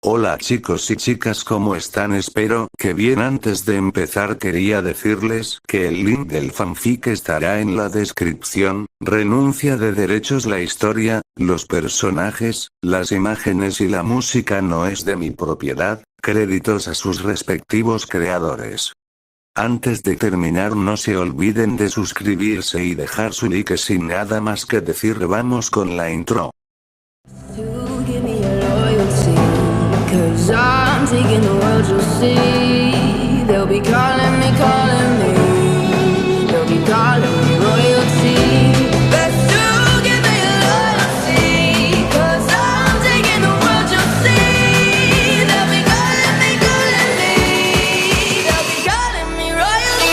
Hola chicos y chicas, ¿cómo están? Espero que bien. Antes de empezar quería decirles que el link del fanfic estará en la descripción. Renuncia de derechos. La historia, los personajes, las imágenes y la música no es de mi propiedad, créditos a sus respectivos creadores. Antes de terminar, no se olviden de suscribirse y dejar su like. Sin nada más que decir, vamos con la intro. Cause I'm taking the world, you'll see. They'll be calling me, they'll be calling me royalty. Best to give me your loyalty. Cause I'm taking the world, you'll see. They'll be calling me, they'll be calling me royalty.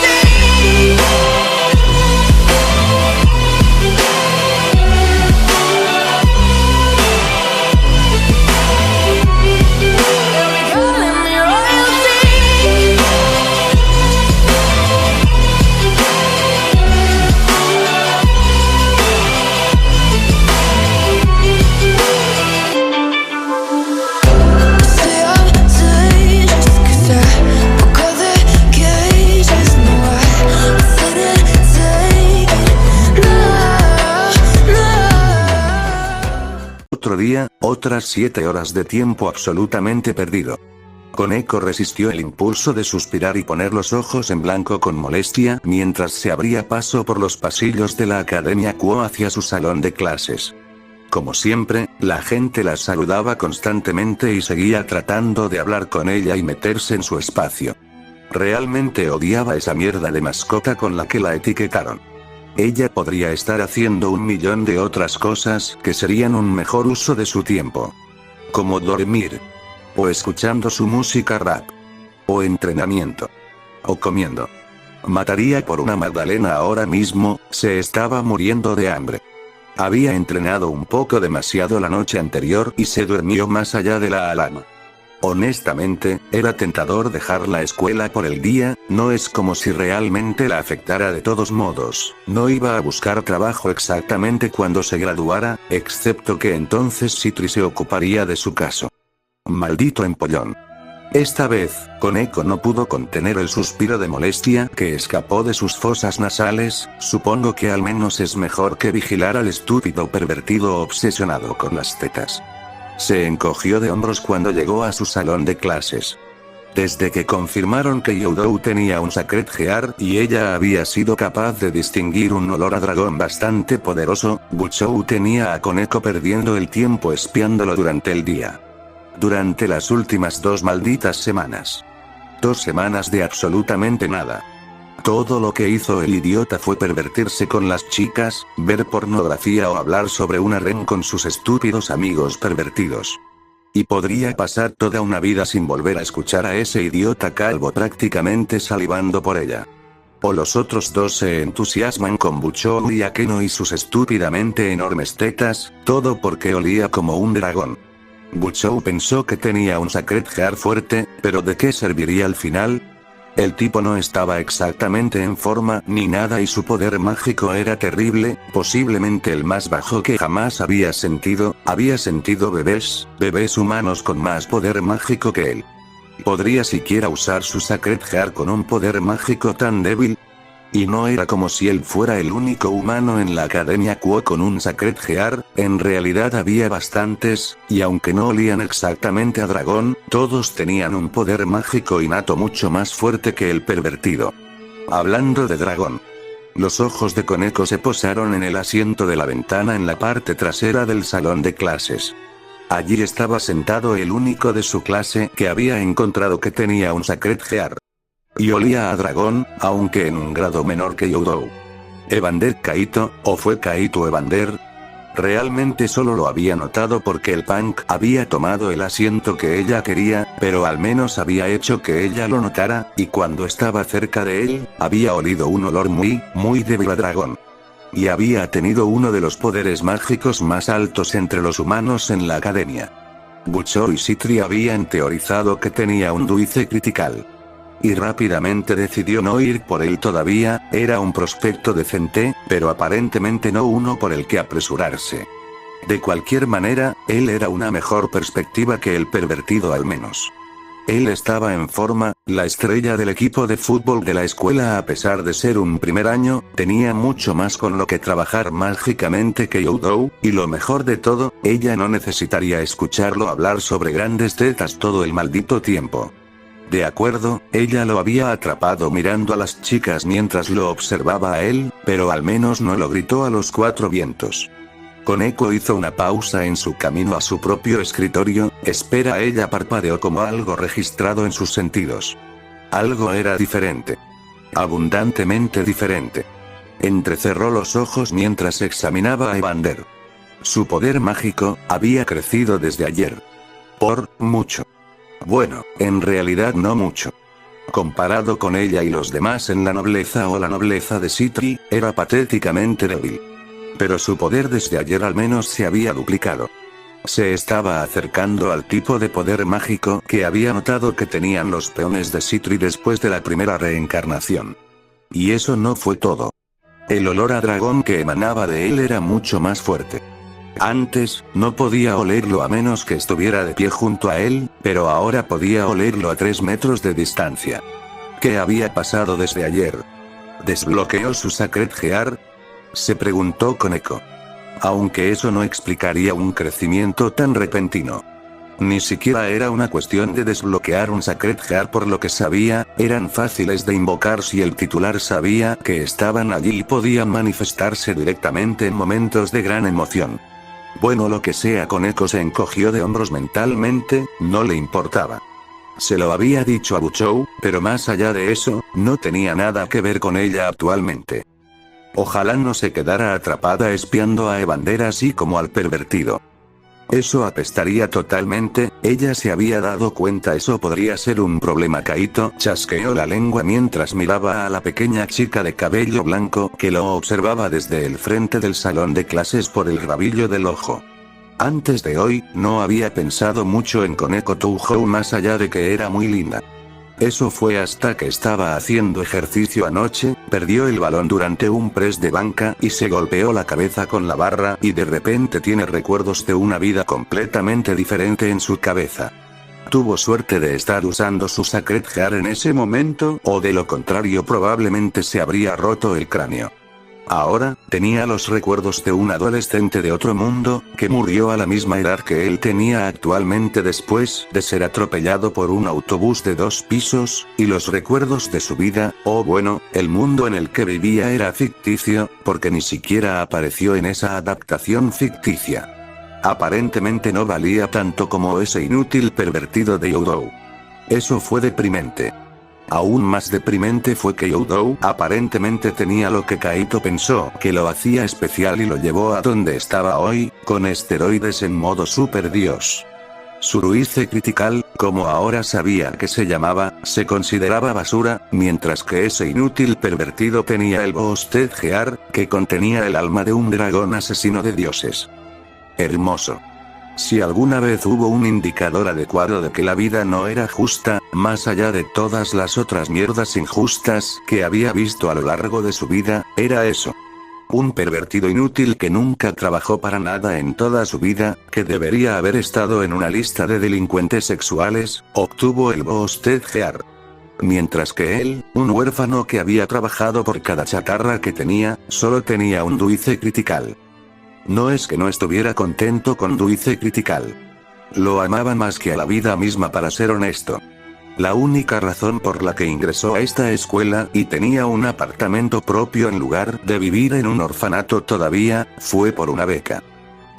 Otro día, otras 7 horas de tiempo absolutamente perdido. Koneko resistió el impulso de suspirar y poner los ojos en blanco con molestia mientras se abría paso por los pasillos de la Academia Kuo hacia su salón de clases. Como siempre, la gente la saludaba constantemente y seguía tratando de hablar con ella y meterse en su espacio. Realmente odiaba esa mierda de mascota con la que la etiquetaron. Ella podría estar haciendo un millón de otras cosas que serían un mejor uso de su tiempo. Como dormir. O escuchando su música rap. O entrenamiento. O comiendo. Mataría por una magdalena ahora mismo, se estaba muriendo de hambre. Había entrenado un poco demasiado la noche anterior y se durmió más allá de la alarma. Honestamente, era tentador dejar la escuela por el día, no es como si realmente la afectara. De todos modos, no iba a buscar trabajo exactamente cuando se graduara, excepto que entonces Citri se ocuparía de su caso. Maldito empollón. Esta vez, Koneko no pudo contener el suspiro de molestia que escapó de sus fosas nasales. Supongo que al menos es mejor que vigilar al estúpido pervertido obsesionado con las tetas. Se encogió de hombros cuando llegó a su salón de clases. Desde que confirmaron que Youdou tenía un Sacred Heart y ella había sido capaz de distinguir un olor a dragón bastante poderoso, Buchou tenía a Koneko perdiendo el tiempo espiándolo durante el día. Durante las últimas 2 malditas semanas. 2 semanas de absolutamente nada. Todo lo que hizo el idiota fue pervertirse con las chicas, ver pornografía o hablar sobre un harem con sus estúpidos amigos pervertidos. Y podría pasar toda una vida sin volver a escuchar a ese idiota calvo prácticamente salivando por ella. O los otros dos se entusiasman con Buchou y Akeno y sus estúpidamente enormes tetas, todo porque olía como un dragón. Buchou pensó que tenía un Sacred Heart fuerte, pero ¿de qué serviría al final? El tipo no estaba exactamente en forma ni nada y su poder mágico era terrible, posiblemente el más bajo que jamás había sentido bebés humanos con más poder mágico que él. ¿Podría siquiera usar su Sacred Heart con un poder mágico tan débil? Y no era como si él fuera el único humano en la Academia Kuo con un Sacred Heart, en realidad había bastantes, y aunque no olían exactamente a dragón, todos tenían un poder mágico innato mucho más fuerte que el pervertido. Hablando de dragón. Los ojos de Koneko se posaron en el asiento de la ventana en la parte trasera del salón de clases. Allí estaba sentado el único de su clase que había encontrado que tenía un Sacred Heart. Y olía a dragón, aunque en un grado menor que Youdou. Evander Kaito, o fue Kaito Evander. Realmente solo lo había notado porque el punk había tomado el asiento que ella quería, pero al menos había hecho que ella lo notara, y cuando estaba cerca de él, había olido un olor muy débil a dragón. Y había tenido uno de los poderes mágicos más altos entre los humanos en la academia. Buchou y Citri habían teorizado que tenía un dulce critical. Y rápidamente decidió no ir por él todavía, era un prospecto decente, pero aparentemente no uno por el que apresurarse. De cualquier manera, él era una mejor perspectiva que el pervertido al menos. Él estaba en forma, la estrella del equipo de fútbol de la escuela a pesar de ser un primer año, tenía mucho más con lo que trabajar mágicamente que Youdou, y lo mejor de todo, ella no necesitaría escucharlo hablar sobre grandes tetas todo el maldito tiempo. De acuerdo, ella lo había atrapado mirando a las chicas mientras lo observaba a él, pero al menos no lo gritó a los cuatro vientos. Koneko hizo una pausa en su camino a su propio escritorio, espera ella parpadeó como algo registrado en sus sentidos. Algo era diferente. Abundantemente diferente. Entrecerró los ojos mientras examinaba a Evander. Su poder mágico, había crecido desde ayer. Por mucho. Bueno, en realidad no mucho. Comparado con ella y los demás en la nobleza o la nobleza de Citri, era patéticamente débil. Pero su poder desde ayer al menos se había duplicado. Se estaba acercando al tipo de poder mágico que había notado que tenían los peones de Citri después de la primera reencarnación. Y eso no fue todo. El olor a dragón que emanaba de él era mucho más fuerte. Antes, no podía olerlo a menos que estuviera de pie junto a él, pero ahora podía olerlo a 3 metros de distancia. ¿Qué había pasado desde ayer? ¿Desbloqueó su Sacred Gear? Se preguntó Koneko. Aunque eso no explicaría un crecimiento tan repentino. Ni siquiera era una cuestión de desbloquear un Sacred Gear por lo que sabía, eran fáciles de invocar si el titular sabía que estaban allí y podían manifestarse directamente en momentos de gran emoción. Bueno, lo que sea, Koneko se encogió de hombros mentalmente, no le importaba. Se lo había dicho a Buchou, pero más allá de eso, no tenía nada que ver con ella actualmente. Ojalá no se quedara atrapada espiando a Evander así como al pervertido. Eso apestaría totalmente, ella se había dado cuenta, eso podría ser un problema. Kaito chasqueó la lengua mientras miraba a la pequeña chica de cabello blanco que lo observaba desde el frente del salón de clases por el rabillo del ojo. Antes de hoy, no había pensado mucho en Koneko Touhou más allá de que era muy linda. Eso fue hasta que estaba haciendo ejercicio anoche, perdió el balón durante un press de banca y se golpeó la cabeza con la barra y de repente tiene recuerdos de una vida completamente diferente en su cabeza. Tuvo suerte de estar usando su Sacred Gear en ese momento, o de lo contrario probablemente se habría roto el cráneo. Ahora, tenía los recuerdos de un adolescente de otro mundo, que murió a la misma edad que él tenía actualmente después de ser atropellado por un autobús de 2 pisos, y los recuerdos de su vida, o bueno, el mundo en el que vivía era ficticio, porque ni siquiera apareció en esa adaptación ficticia. Aparentemente no valía tanto como ese inútil pervertido de Youdou. Eso fue deprimente. Aún más deprimente fue que Youdou aparentemente tenía lo que Kaito pensó que lo hacía especial y lo llevó a donde estaba hoy, con esteroides en modo super dios. Su Ruize Critical, como ahora sabía que se llamaba, se consideraba basura, mientras que ese inútil pervertido tenía el Boosted Gear, que contenía el alma de un dragón asesino de dioses. Hermoso. Si alguna vez hubo un indicador adecuado de que la vida no era justa, más allá de todas las otras mierdas injustas que había visto a lo largo de su vida, era eso. Un pervertido inútil que nunca trabajó para nada en toda su vida, que debería haber estado en una lista de delincuentes sexuales, obtuvo el Boosted Gear. Mientras que él, un huérfano que había trabajado por cada chatarra que tenía, solo tenía un Ruize Critical. No es que no estuviera contento con Ruize Critical. Lo amaba más que a la vida misma, para ser honesto. La única razón por la que ingresó a esta escuela y tenía un apartamento propio en lugar de vivir en un orfanato todavía, fue por una beca.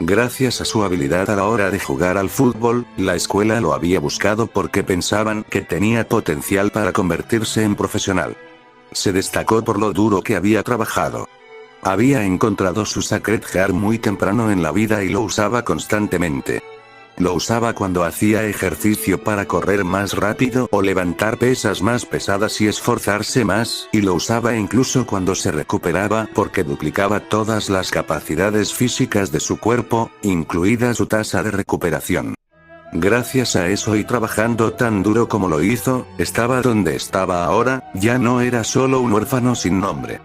Gracias a su habilidad a la hora de jugar al fútbol, la escuela lo había buscado porque pensaban que tenía potencial para convertirse en profesional. Se destacó por lo duro que había trabajado. Había encontrado su Sacred Gear muy temprano en la vida y lo usaba constantemente. Lo usaba cuando hacía ejercicio para correr más rápido o levantar pesas más pesadas y esforzarse más, y lo usaba incluso cuando se recuperaba porque duplicaba todas las capacidades físicas de su cuerpo, incluida su tasa de recuperación. Gracias a eso y trabajando tan duro como lo hizo, estaba donde estaba ahora, ya no era solo un huérfano sin nombre.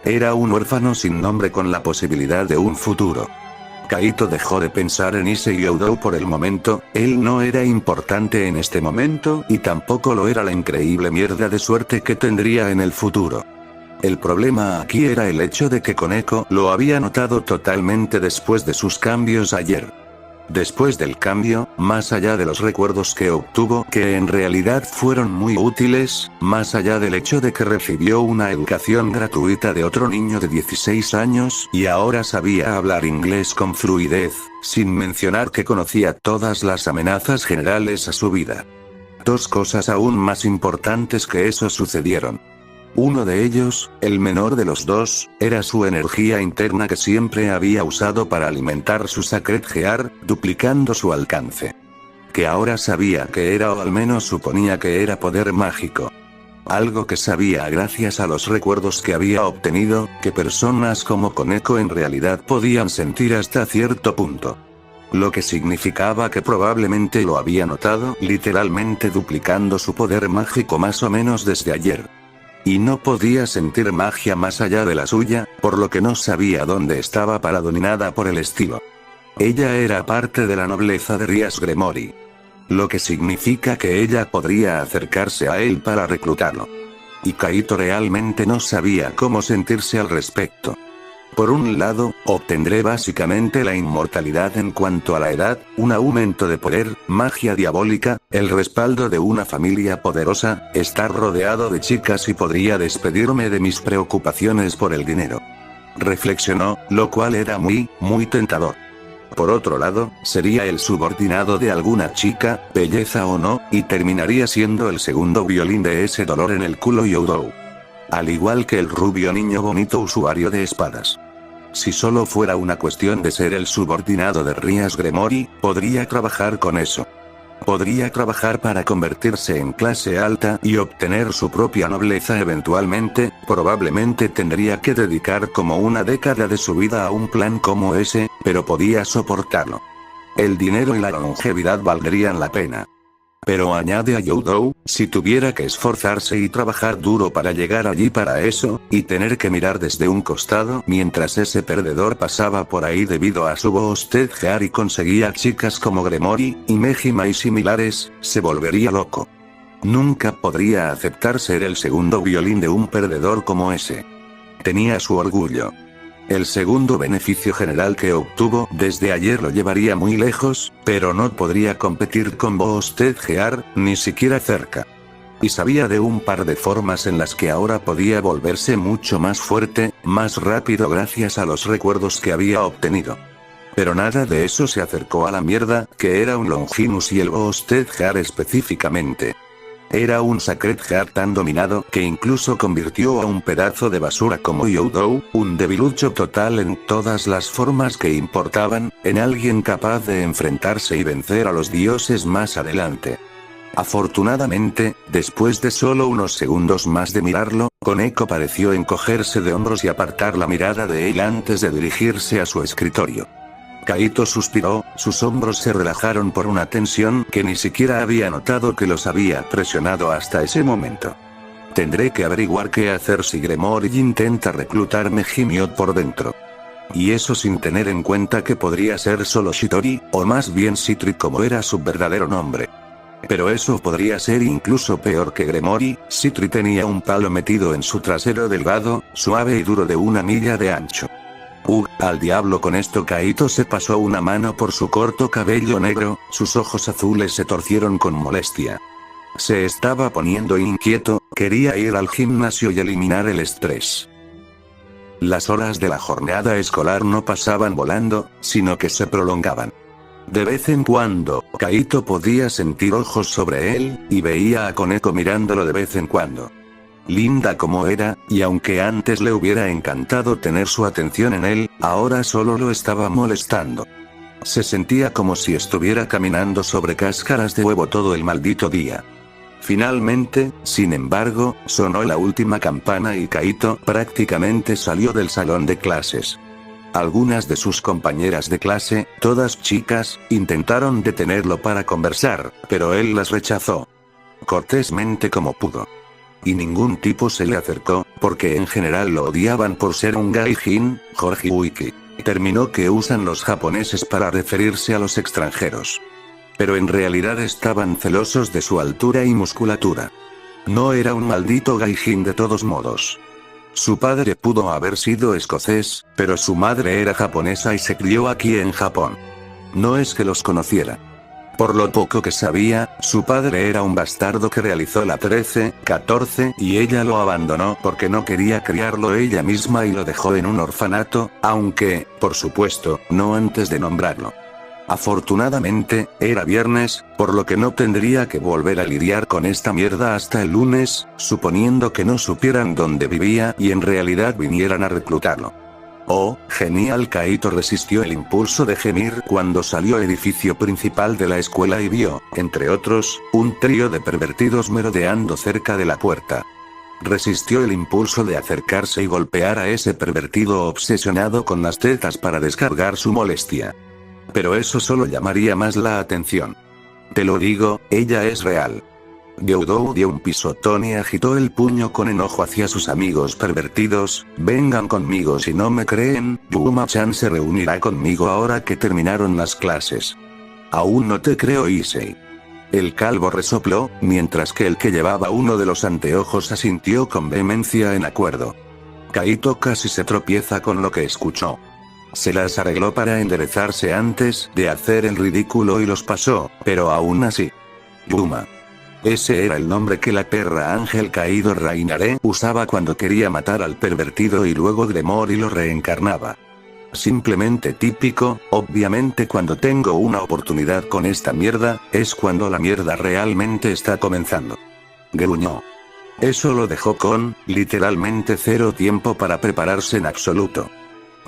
Era un huérfano sin nombre con la posibilidad de un futuro. Kaito dejó de pensar en Issei Youdou por el momento, él no era importante en este momento y tampoco lo era la increíble mierda de suerte que tendría en el futuro. El problema aquí era el hecho de que Koneko lo había notado totalmente después de sus cambios ayer. Después del cambio, más allá de los recuerdos que obtuvo, que en realidad fueron muy útiles, más allá del hecho de que recibió una educación gratuita de otro niño de 16 años y ahora sabía hablar inglés con fluidez, sin mencionar que conocía todas las amenazas generales a su vida. Dos cosas aún más importantes que eso sucedieron. Uno de ellos, el menor de los dos, era su energía interna que siempre había usado para alimentar su Sacred Gear, duplicando su alcance. Que ahora sabía que era o al menos suponía que era poder mágico. Algo que sabía gracias a los recuerdos que había obtenido, que personas como Koneko en realidad podían sentir hasta cierto punto. Lo que significaba que probablemente lo había notado literalmente duplicando su poder mágico más o menos desde ayer. Y no podía sentir magia más allá de la suya, por lo que no sabía dónde estaba parado ni nada por el estilo. Ella era parte de la nobleza de Rias Gremory. Lo que significa que ella podría acercarse a él para reclutarlo. Y Kaito realmente no sabía cómo sentirse al respecto. Por un lado, obtendré básicamente la inmortalidad en cuanto a la edad, un aumento de poder, magia diabólica, el respaldo de una familia poderosa, estar rodeado de chicas y podría despedirme de mis preocupaciones por el dinero. Reflexionó, lo cual era muy tentador. Por otro lado, sería el subordinado de alguna chica, belleza o no, y terminaría siendo el segundo violín de ese dolor en el culo Youdou. Al igual que el rubio niño bonito usuario de espadas. Si solo fuera una cuestión de ser el subordinado de Rias Gremory, podría trabajar con eso. Podría trabajar para convertirse en clase alta y obtener su propia nobleza eventualmente, probablemente tendría que dedicar como una década de su vida a un plan como ese, pero podía soportarlo. El dinero y la longevidad valdrían la pena. Pero añade a Youdou, si tuviera que esforzarse y trabajar duro para llegar allí para eso, y tener que mirar desde un costado mientras ese perdedor pasaba por ahí debido a su Boosted Gear y conseguía chicas como Gremory, y Mejima y similares, se volvería loco. Nunca podría aceptar ser el segundo violín de un perdedor como ese. Tenía su orgullo. El segundo beneficio general que obtuvo desde ayer lo llevaría muy lejos, pero no podría competir con Boosted Gear, ni siquiera cerca. Y sabía de un par de formas en las que ahora podía volverse mucho más fuerte, más rápido gracias a los recuerdos que había obtenido. Pero nada de eso se acercó a la mierda, que era un Longinus y el Boosted Gear específicamente. Era un Sacred Gear tan dominado que incluso convirtió a un pedazo de basura como Youdou, un debilucho total en todas las formas que importaban, en alguien capaz de enfrentarse y vencer a los dioses más adelante. Afortunadamente, después de solo unos segundos más de mirarlo, Koneko pareció encogerse de hombros y apartar la mirada de él antes de dirigirse a su escritorio. Kaito suspiró, sus hombros se relajaron por una tensión que ni siquiera había notado que los había presionado hasta ese momento. Tendré que averiguar qué hacer si Gremory intenta reclutarme Jimiot por dentro. Y eso sin tener en cuenta que podría ser solo Shitori, o más bien Citri como era su verdadero nombre. Pero eso podría ser incluso peor que Gremory. Citri tenía un palo metido en su trasero delgado, suave y duro de 1 milla de ancho. Al diablo con esto. Kaito se pasó una mano por su corto cabello negro, sus ojos azules se torcieron con molestia. Se estaba poniendo inquieto, quería ir al gimnasio y eliminar el estrés. Las horas de la jornada escolar no pasaban volando, sino que se prolongaban. De vez en cuando, Kaito podía sentir ojos sobre él, y veía a Koneko mirándolo de vez en cuando. Linda como era, y aunque antes le hubiera encantado tener su atención en él, ahora solo lo estaba molestando. Se sentía como si estuviera caminando sobre cáscaras de huevo todo el maldito día. Finalmente, sin embargo, sonó la última campana y Kaito prácticamente salió del salón de clases. Algunas de sus compañeras de clase, todas chicas, intentaron detenerlo para conversar, pero él las rechazó. Cortésmente como pudo. Y ningún tipo se le acercó, porque en general lo odiaban por ser un gaijin, Jorge Wiki. Término que usan los japoneses para referirse a los extranjeros. Pero en realidad estaban celosos de su altura y musculatura. No era un maldito gaijin de todos modos. Su padre pudo haber sido escocés, pero su madre era japonesa y se crió aquí en Japón. No es que los conociera. Por lo poco que sabía, su padre era un bastardo que realizó la 13, 14 y ella lo abandonó porque no quería criarlo ella misma y lo dejó en un orfanato, aunque, por supuesto, no antes de nombrarlo. Afortunadamente, era viernes, por lo que no tendría que volver a lidiar con esta mierda hasta el lunes, suponiendo que no supieran dónde vivía y en realidad vinieran a reclutarlo. Oh, genial. Kaito resistió el impulso de gemir cuando salió al edificio principal de la escuela y vio, entre otros, un trío de pervertidos merodeando cerca de la puerta. Resistió el impulso de acercarse y golpear a ese pervertido obsesionado con las tetas para descargar su molestia. Pero eso solo llamaría más la atención. Te lo digo, ella es real. Gyudou dio un pisotón y agitó el puño con enojo hacia sus amigos pervertidos. Vengan conmigo si no me creen, Yuma-chan se reunirá conmigo ahora que terminaron las clases. Aún no te creo, Issei. El calvo resopló, mientras que el que llevaba uno de los anteojos asintió con vehemencia en acuerdo. Kaito casi se tropieza con lo que escuchó. Se las arregló para enderezarse antes de hacer el ridículo y los pasó, pero aún así. Yuma. Ese era el nombre que la perra ángel caído Rainare usaba cuando quería matar al pervertido y luego Gremory lo reencarnaba. Simplemente típico. Obviamente cuando tengo una oportunidad con esta mierda, es cuando la mierda realmente está comenzando. Gruñó. Eso lo dejó con, literalmente cero tiempo para prepararse en absoluto.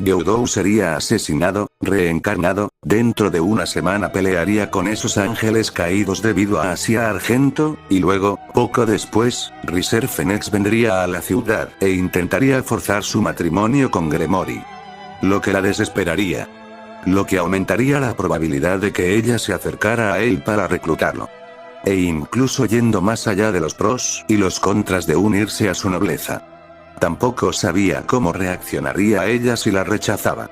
Gyudou sería asesinado, reencarnado, dentro de una semana pelearía con esos ángeles caídos debido a Asia Argento, y luego, poco después, Riser Phoenix vendría a la ciudad e intentaría forzar su matrimonio con Gremory. Lo que la desesperaría. Lo que aumentaría la probabilidad de que ella se acercara a él para reclutarlo. E incluso yendo más allá de los pros y los contras de unirse a su nobleza. Tampoco sabía cómo reaccionaría ella si la rechazaba.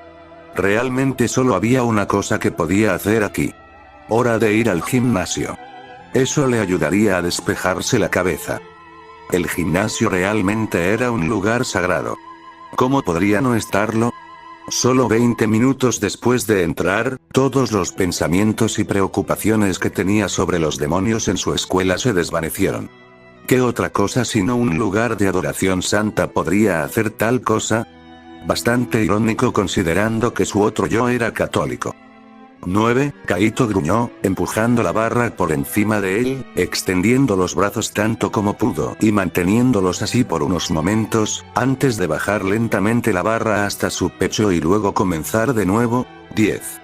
Realmente solo había una cosa que podía hacer aquí. Hora de ir al gimnasio. Eso le ayudaría a despejarse la cabeza. El gimnasio realmente era un lugar sagrado. ¿Cómo podría no estarlo? Solo 20 minutos después de entrar, todos los pensamientos y preocupaciones que tenía sobre los demonios en su escuela se desvanecieron. ¿Qué otra cosa sino un lugar de adoración santa podría hacer tal cosa? Bastante irónico considerando que su otro yo era católico. 9. Kaito gruñó, empujando la barra por encima de él, extendiendo los brazos tanto como pudo y manteniéndolos así por unos momentos, antes de bajar lentamente la barra hasta su pecho y luego comenzar de nuevo. 10.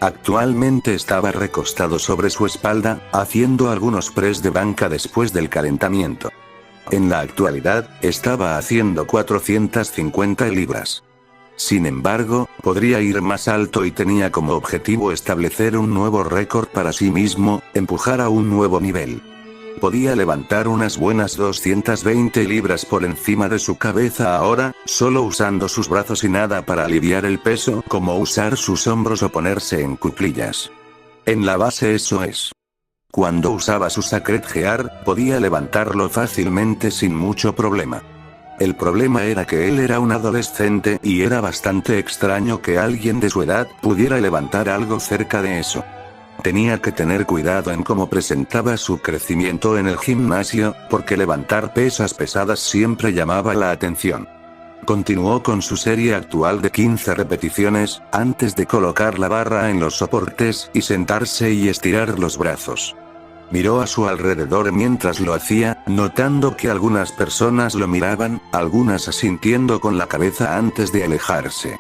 Actualmente estaba recostado sobre su espalda, haciendo algunos press de banca después del calentamiento. En la actualidad, estaba haciendo 450 libras. Sin embargo, podría ir más alto y tenía como objetivo establecer un nuevo récord para sí mismo, empujar a un nuevo nivel. Podía levantar unas buenas 220 libras por encima de su cabeza ahora, solo usando sus brazos y nada para aliviar el peso, como usar sus hombros o ponerse en cuclillas. En la base eso es. Cuando usaba su Sacred Gear, podía levantarlo fácilmente sin mucho problema. El problema era que él era un adolescente y era bastante extraño que alguien de su edad pudiera levantar algo cerca de eso. Tenía que tener cuidado en cómo presentaba su crecimiento en el gimnasio, porque levantar pesas pesadas siempre llamaba la atención. Continuó con su serie actual de 15 repeticiones, antes de colocar la barra en los soportes y sentarse y estirar los brazos. Miró a su alrededor mientras lo hacía, notando que algunas personas lo miraban, algunas asintiendo con la cabeza antes de alejarse.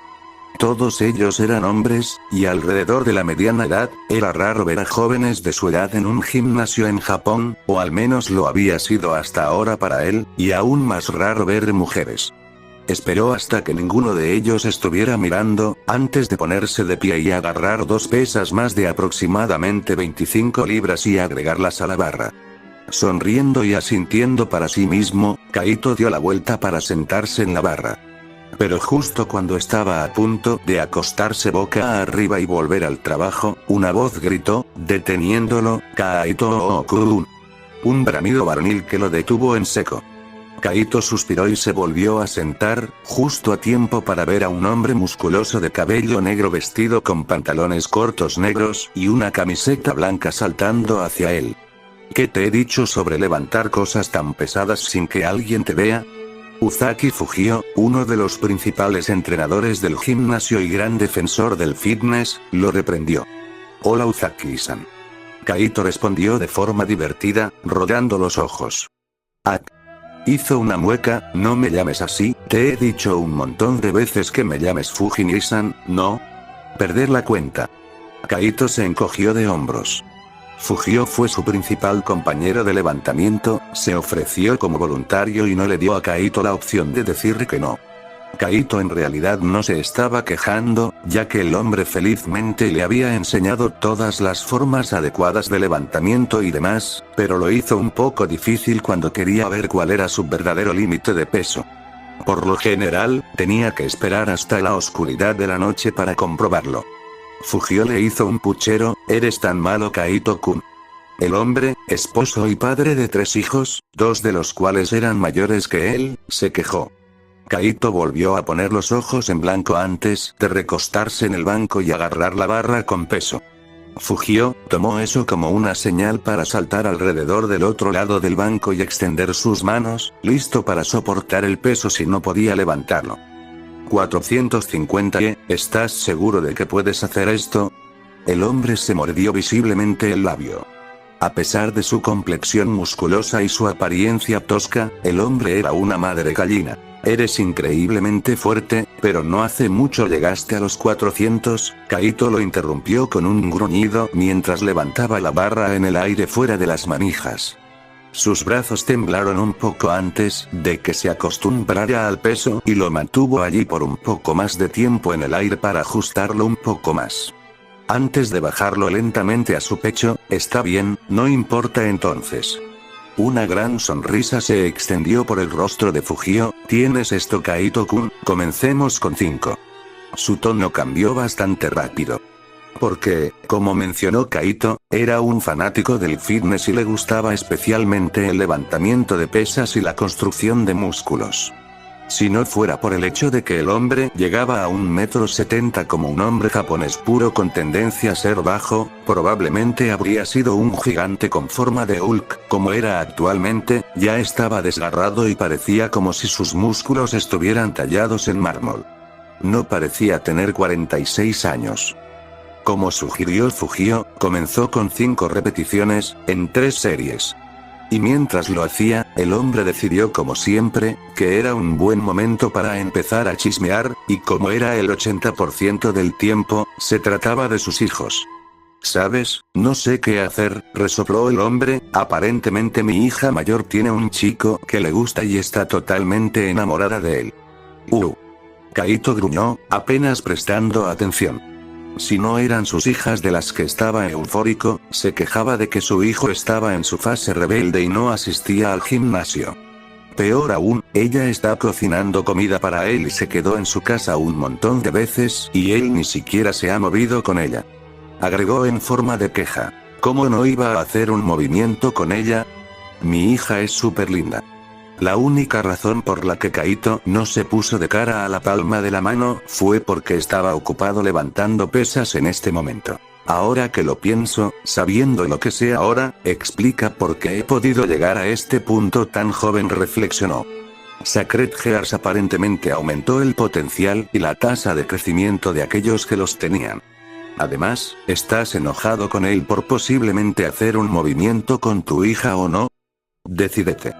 Todos ellos eran hombres, y alrededor de la mediana edad. Era raro ver a jóvenes de su edad en un gimnasio en Japón, o al menos lo había sido hasta ahora para él, y aún más raro ver mujeres. Esperó hasta que ninguno de ellos estuviera mirando, antes de ponerse de pie y agarrar dos pesas más de aproximadamente 25 libras y agregarlas a la barra. Sonriendo y asintiendo para sí mismo, Kaito dio la vuelta para sentarse en la barra. Pero justo cuando estaba a punto de acostarse boca arriba y volver al trabajo, una voz gritó, deteniéndolo, Kaito-kun. Un bramido varonil que lo detuvo en seco. Kaito suspiró y se volvió a sentar, justo a tiempo para ver a un hombre musculoso de cabello negro vestido con pantalones cortos negros y una camiseta blanca saltando hacia él. ¿Qué te he dicho sobre levantar cosas tan pesadas sin que alguien te vea? Uzaki Fujio, uno de los principales entrenadores del gimnasio y gran defensor del fitness, lo reprendió. Hola Uzaki-san. Kaito respondió de forma divertida, rodando los ojos. Hizo una mueca, no me llames así, te he dicho un montón de veces que me llames Fujini-san, ¿no? Perder la cuenta. Kaito se encogió de hombros. Fujio fue su principal compañero de levantamiento, se ofreció como voluntario y no le dio a Kaito la opción de decir que no. Kaito en realidad no se estaba quejando, ya que el hombre felizmente le había enseñado todas las formas adecuadas de levantamiento y demás, pero lo hizo un poco difícil cuando quería ver cuál era su verdadero límite de peso. Por lo general, tenía que esperar hasta la oscuridad de la noche para comprobarlo. Fujio le hizo un puchero, eres tan malo Kaito-kun. El hombre, esposo y padre de 3 hijos, 2 de los cuales eran mayores que él, se quejó. Kaito volvió a poner los ojos en blanco antes de recostarse en el banco y agarrar la barra con peso. Fujio tomó eso como una señal para saltar alrededor del otro lado del banco y extender sus manos, listo para soportar el peso si no podía levantarlo. 450. ¿Estás seguro de que puedes hacer esto? El hombre se mordió visiblemente el labio. A pesar de su complexión musculosa y su apariencia tosca, el hombre era una madre gallina. Eres increíblemente fuerte, pero no hace mucho llegaste a los 400, Kaito lo interrumpió con un gruñido mientras levantaba la barra en el aire fuera de las manijas. Sus brazos temblaron un poco antes de que se acostumbrara al peso y lo mantuvo allí por un poco más de tiempo en el aire para ajustarlo un poco más. Antes de bajarlo lentamente a su pecho, está bien, no importa entonces. Una gran sonrisa se extendió por el rostro de Fujio, ¿tienes esto Kaito-kun? Comencemos con 5. Su tono cambió bastante rápido. Porque, como mencionó Kaito, era un fanático del fitness y le gustaba especialmente el levantamiento de pesas y la construcción de músculos. Si no fuera por el hecho de que el hombre llegaba a 1,70 m como un hombre japonés puro con tendencia a ser bajo, probablemente habría sido un gigante con forma de Hulk, como era actualmente, ya estaba desgarrado y parecía como si sus músculos estuvieran tallados en mármol. No parecía tener 46 años. Como sugirió Fujio, comenzó con 5 repeticiones, en 3 series. Y mientras lo hacía, el hombre decidió como siempre, que era un buen momento para empezar a chismear, y como era el 80% del tiempo, se trataba de sus hijos. ¿Sabes? No sé qué hacer, resopló el hombre, aparentemente mi hija mayor tiene un chico que le gusta y está totalmente enamorada de él. Kaito gruñó, apenas prestando atención. Si no eran sus hijas de las que estaba eufórico, se quejaba de que su hijo estaba en su fase rebelde y no asistía al gimnasio. Peor aún, ella está cocinando comida para él y se quedó en su casa un montón de veces y él ni siquiera se ha movido con ella. Agregó en forma de queja. ¿Cómo no iba a hacer un movimiento con ella? Mi hija es súper linda. La única razón por la que Kaito no se puso de cara a la palma de la mano fue porque estaba ocupado levantando pesas en este momento. Ahora que lo pienso, sabiendo lo que sé ahora, explica por qué he podido llegar a este punto tan joven, reflexionó. Sacred Gears aparentemente aumentó el potencial y la tasa de crecimiento de aquellos que los tenían. Además, ¿estás enojado con él por posiblemente hacer un movimiento con tu hija o no? Decídete.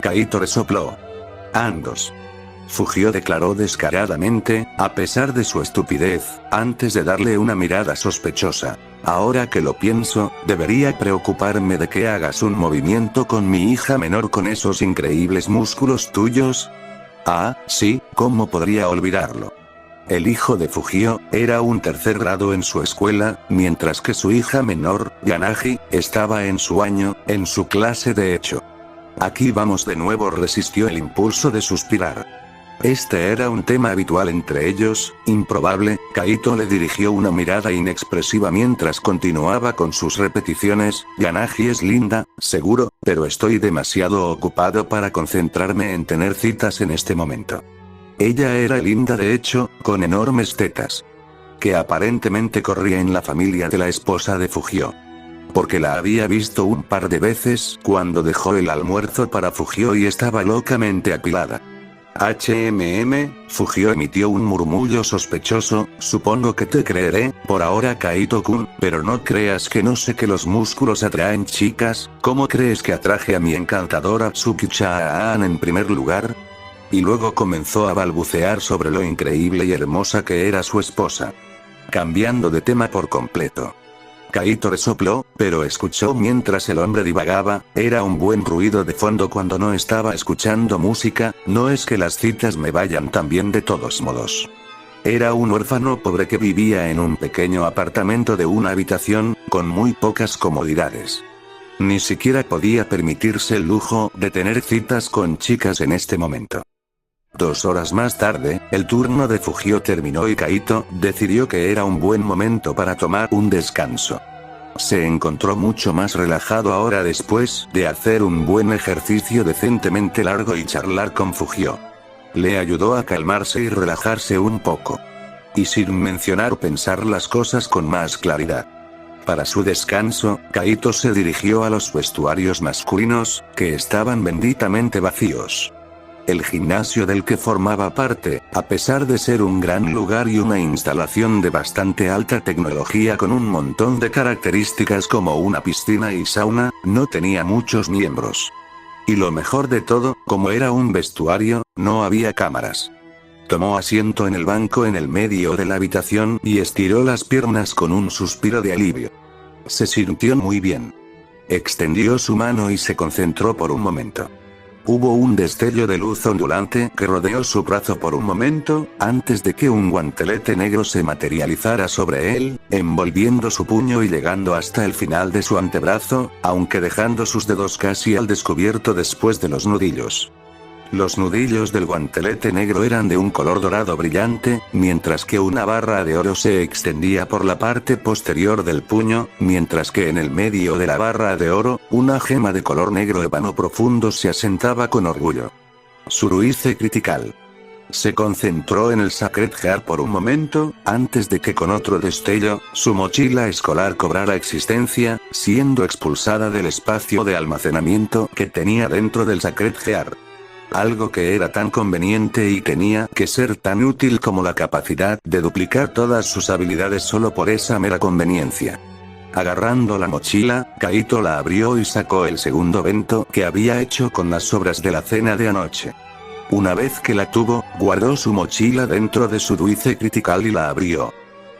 Kaito resopló. Ambos. Fujio declaró descaradamente, a pesar de su estupidez, antes de darle una mirada sospechosa. Ahora que lo pienso, ¿debería preocuparme de que hagas un movimiento con mi hija menor con esos increíbles músculos tuyos? Ah, sí, ¿cómo podría olvidarlo? El hijo de Fujio era un 3er grado en su escuela, mientras que su hija menor, Yanagi, estaba en su año, en su clase de hecho. Aquí vamos de nuevo, resistió el impulso de suspirar. Este era un tema habitual entre ellos, improbable. Kaito le dirigió una mirada inexpresiva mientras continuaba con sus repeticiones. Yanagi es linda, seguro, pero estoy demasiado ocupado para concentrarme en tener citas en este momento. Ella era linda de hecho, con enormes tetas. Que aparentemente corría en la familia de la esposa de Fujio. Porque la había visto un par de veces cuando dejó el almuerzo para Fujio y estaba locamente apilada. Fujio emitió un murmullo sospechoso. Supongo que te creeré, por ahora Kaito-kun, pero no creas que no sé que los músculos atraen chicas. ¿Cómo crees que atraje a mi encantadora Tsuki-chan en primer lugar? Y luego comenzó a balbucear sobre lo increíble y hermosa que era su esposa. Cambiando de tema por completo. Kaito resopló, pero escuchó mientras el hombre divagaba. Era un buen ruido de fondo cuando no estaba escuchando música. No es que las citas me vayan tan bien de todos modos. Era un huérfano pobre que vivía en un pequeño apartamento de una habitación, con muy pocas comodidades. Ni siquiera podía permitirse el lujo de tener citas con chicas en este momento. 2 horas más tarde, el turno de Fujio terminó y Kaito decidió que era un buen momento para tomar un descanso. Se encontró mucho más relajado ahora después de hacer un buen ejercicio decentemente largo y charlar con Fujio. Le ayudó a calmarse y relajarse un poco. Y sin mencionar pensar las cosas con más claridad. Para su descanso, Kaito se dirigió a los vestuarios masculinos, que estaban benditamente vacíos. El gimnasio del que formaba parte, a pesar de ser un gran lugar y una instalación de bastante alta tecnología con un montón de características como una piscina y sauna, no tenía muchos miembros. Y lo mejor de todo, como era un vestuario, no había cámaras. Tomó asiento en el banco en el medio de la habitación y estiró las piernas con un suspiro de alivio. Se sintió muy bien. Extendió su mano y se concentró por un momento. Hubo un destello de luz ondulante que rodeó su brazo por un momento, antes de que un guantelete negro se materializara sobre él, envolviendo su puño y llegando hasta el final de su antebrazo, aunque dejando sus dedos casi al descubierto después de los nudillos. Los nudillos del guantelete negro eran de un color dorado brillante, mientras que una barra de oro se extendía por la parte posterior del puño, mientras que en el medio de la barra de oro, una gema de color negro ébano profundo se asentaba con orgullo. Suruice Critical. Se concentró en el Sacred Heart por un momento, antes de que con otro destello, su mochila escolar cobrara existencia, siendo expulsada del espacio de almacenamiento que tenía dentro del Sacred Heart. Algo que era tan conveniente y tenía que ser tan útil como la capacidad de duplicar todas sus habilidades solo por esa mera conveniencia. Agarrando la mochila, Kaito la abrió y sacó el segundo bento que había hecho con las sobras de la cena de anoche. Una vez que la tuvo, guardó su mochila dentro de su Suruice Critical y la abrió.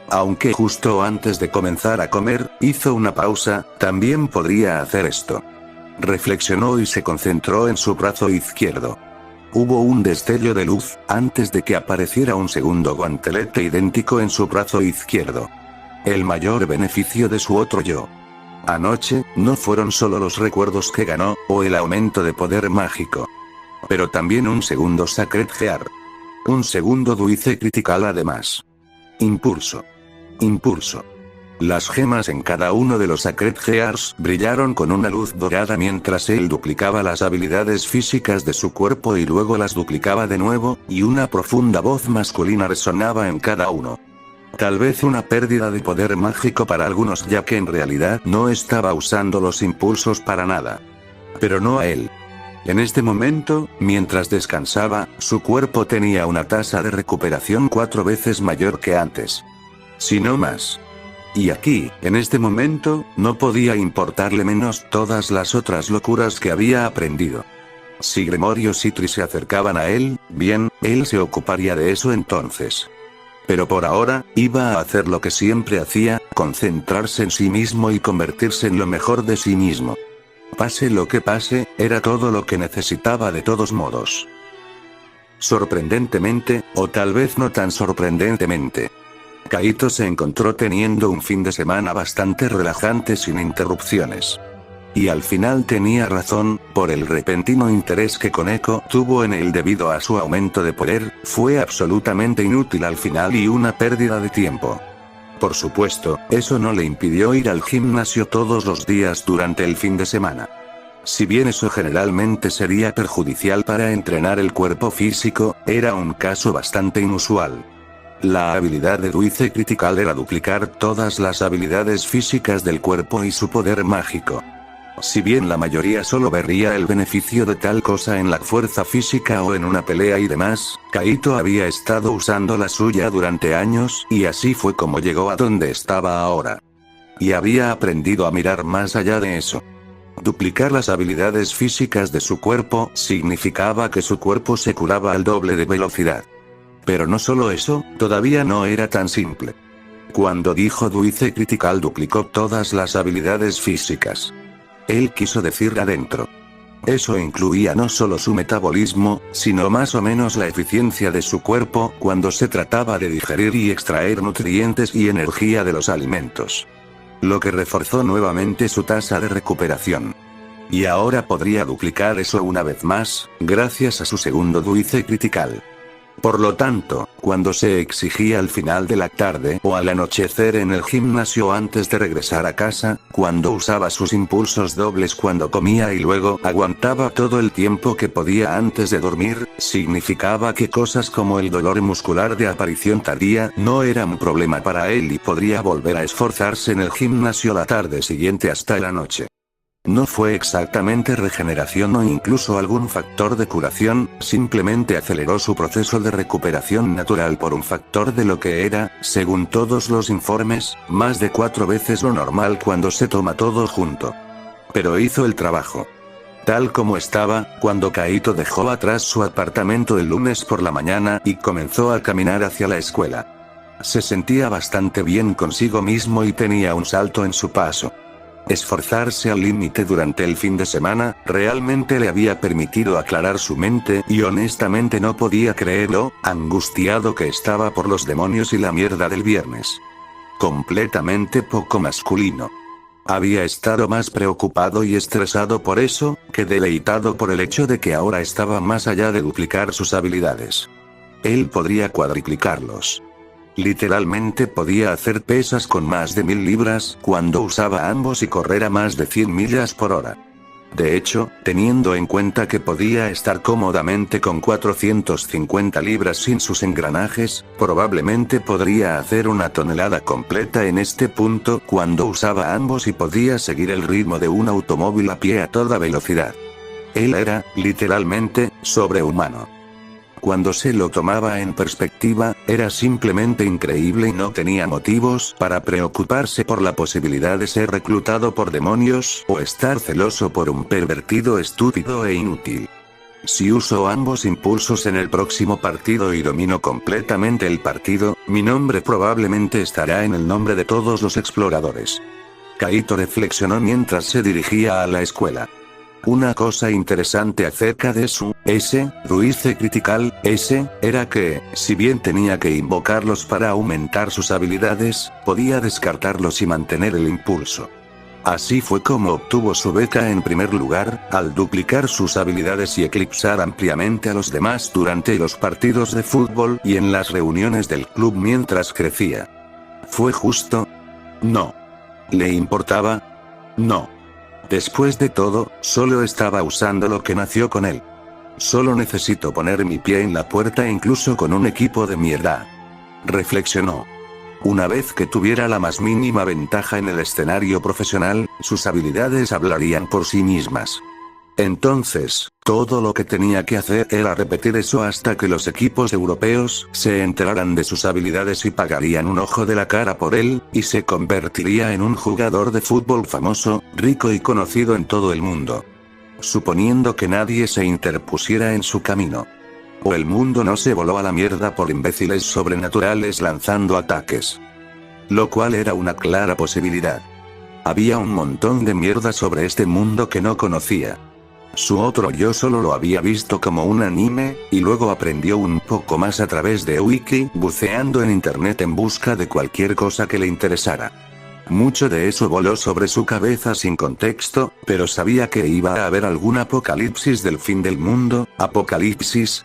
Aunque justo antes de comenzar a comer, hizo una pausa, también podría hacer esto. Reflexionó y se concentró en su brazo izquierdo. Hubo un destello de luz, antes de que apareciera un segundo guantelete idéntico en su brazo izquierdo. El mayor beneficio de su otro yo. Anoche, no fueron solo los recuerdos que ganó, o el aumento de poder mágico. Pero también un segundo Sacred Heart. Un segundo Suruice Critical además. Impulso. Impulso. Las gemas en cada uno de los Sacred Hearts brillaron con una luz dorada mientras él duplicaba las habilidades físicas de su cuerpo y luego las duplicaba de nuevo, y una profunda voz masculina resonaba en cada uno. Tal vez una pérdida de poder mágico para algunos ya que en realidad no estaba usando los impulsos para nada. Pero no a él. En este momento, mientras descansaba, su cuerpo tenía una tasa de recuperación 4 veces mayor que antes. Si no más. Y aquí, en este momento, no podía importarle menos todas las otras locuras que había aprendido. Si Gremorio y Citri se acercaban a él, bien, él se ocuparía de eso entonces. Pero por ahora, iba a hacer lo que siempre hacía, concentrarse en sí mismo y convertirse en lo mejor de sí mismo. Pase lo que pase, era todo lo que necesitaba de todos modos. Sorprendentemente, o tal vez no tan sorprendentemente. Kaito se encontró teniendo un fin de semana bastante relajante sin interrupciones. Y al final tenía razón, por el repentino interés que Koneko tuvo en él debido a su aumento de poder, fue absolutamente inútil al final y una pérdida de tiempo. Por supuesto, eso no le impidió ir al gimnasio todos los días durante el fin de semana. Si bien eso generalmente sería perjudicial para entrenar el cuerpo físico, era un caso bastante inusual. La habilidad de Duice Critical era duplicar todas las habilidades físicas del cuerpo y su poder mágico. Si bien la mayoría solo vería el beneficio de tal cosa en la fuerza física o en una pelea y demás, Kaito había estado usando la suya durante años y así fue como llegó a donde estaba ahora. Y había aprendido a mirar más allá de eso. Duplicar las habilidades físicas de su cuerpo significaba que su cuerpo se curaba al doble de velocidad. Pero no solo eso, todavía no era tan simple. Cuando dijo Duice Critical duplicó todas las habilidades físicas. Él quiso decir adentro. Eso incluía no solo su metabolismo, sino más o menos la eficiencia de su cuerpo cuando se trataba de digerir y extraer nutrientes y energía de los alimentos. Lo que reforzó nuevamente su tasa de recuperación. Y ahora podría duplicar eso una vez más, gracias a su segundo Duice Critical. Por lo tanto, cuando se exigía al final de la tarde o al anochecer en el gimnasio antes de regresar a casa, cuando usaba sus impulsos dobles cuando comía y luego aguantaba todo el tiempo que podía antes de dormir, significaba que cosas como el dolor muscular de aparición tardía no eran un problema para él y podría volver a esforzarse en el gimnasio la tarde siguiente hasta la noche. No fue exactamente regeneración o incluso algún factor de curación, simplemente aceleró su proceso de recuperación natural por un factor de lo que era, según todos los informes, más de 4 veces lo normal cuando se toma todo junto. Pero hizo el trabajo. Tal como estaba, cuando Kaito dejó atrás su apartamento el lunes por la mañana y comenzó a caminar hacia la escuela. Se sentía bastante bien consigo mismo y tenía un salto en su paso. Esforzarse al límite durante el fin de semana, realmente le había permitido aclarar su mente y honestamente no podía creerlo, angustiado que estaba por los demonios y la mierda del viernes. Completamente poco masculino. Había estado más preocupado y estresado por eso, que deleitado por el hecho de que ahora estaba más allá de duplicar sus habilidades. Él podría cuadriplicarlos. Literalmente podía hacer pesas con más de 1000 libras cuando usaba ambos y correr a más de 100 millas por hora. De hecho, teniendo en cuenta que podía estar cómodamente con 450 libras sin sus engranajes, probablemente podría hacer una tonelada completa en este punto cuando usaba ambos y podía seguir el ritmo de un automóvil a pie a toda velocidad. Él era, literalmente, sobrehumano. Cuando se lo tomaba en perspectiva, era simplemente increíble y no tenía motivos para preocuparse por la posibilidad de ser reclutado por demonios o estar celoso por un pervertido estúpido e inútil. Si uso ambos impulsos en el próximo partido y domino completamente el partido, mi nombre probablemente estará en el nombre de todos los exploradores. Kaito reflexionó mientras se dirigía a la escuela. Una cosa interesante acerca de su Duice Critical era que, si bien tenía que invocarlos para aumentar sus habilidades, podía descartarlos y mantener el impulso. Así fue como obtuvo su beca en primer lugar, al duplicar sus habilidades y eclipsar ampliamente a los demás durante los partidos de fútbol y en las reuniones del club mientras crecía. ¿Fue justo? No. ¿Le importaba? No. Después de todo, solo estaba usando lo que nació con él. Solo necesito poner mi pie en la puerta incluso con un equipo de mierda. Reflexionó. Una vez que tuviera la más mínima ventaja en el escenario profesional, sus habilidades hablarían por sí mismas. Entonces, todo lo que tenía que hacer era repetir eso hasta que los equipos europeos se enteraran de sus habilidades y pagarían un ojo de la cara por él, y se convertiría en un jugador de fútbol famoso, rico y conocido en todo el mundo. Suponiendo que nadie se interpusiera en su camino. O el mundo no se voló a la mierda por imbéciles sobrenaturales lanzando ataques. Lo cual era una clara posibilidad. Había un montón de mierda sobre este mundo que no conocía. Su otro yo solo lo había visto como un anime, y luego aprendió un poco más a través de Wiki, buceando en internet en busca de cualquier cosa que le interesara. Mucho de eso voló sobre su cabeza sin contexto, pero sabía que iba a haber algún apocalipsis del fin del mundo. ¿Apocalipsis?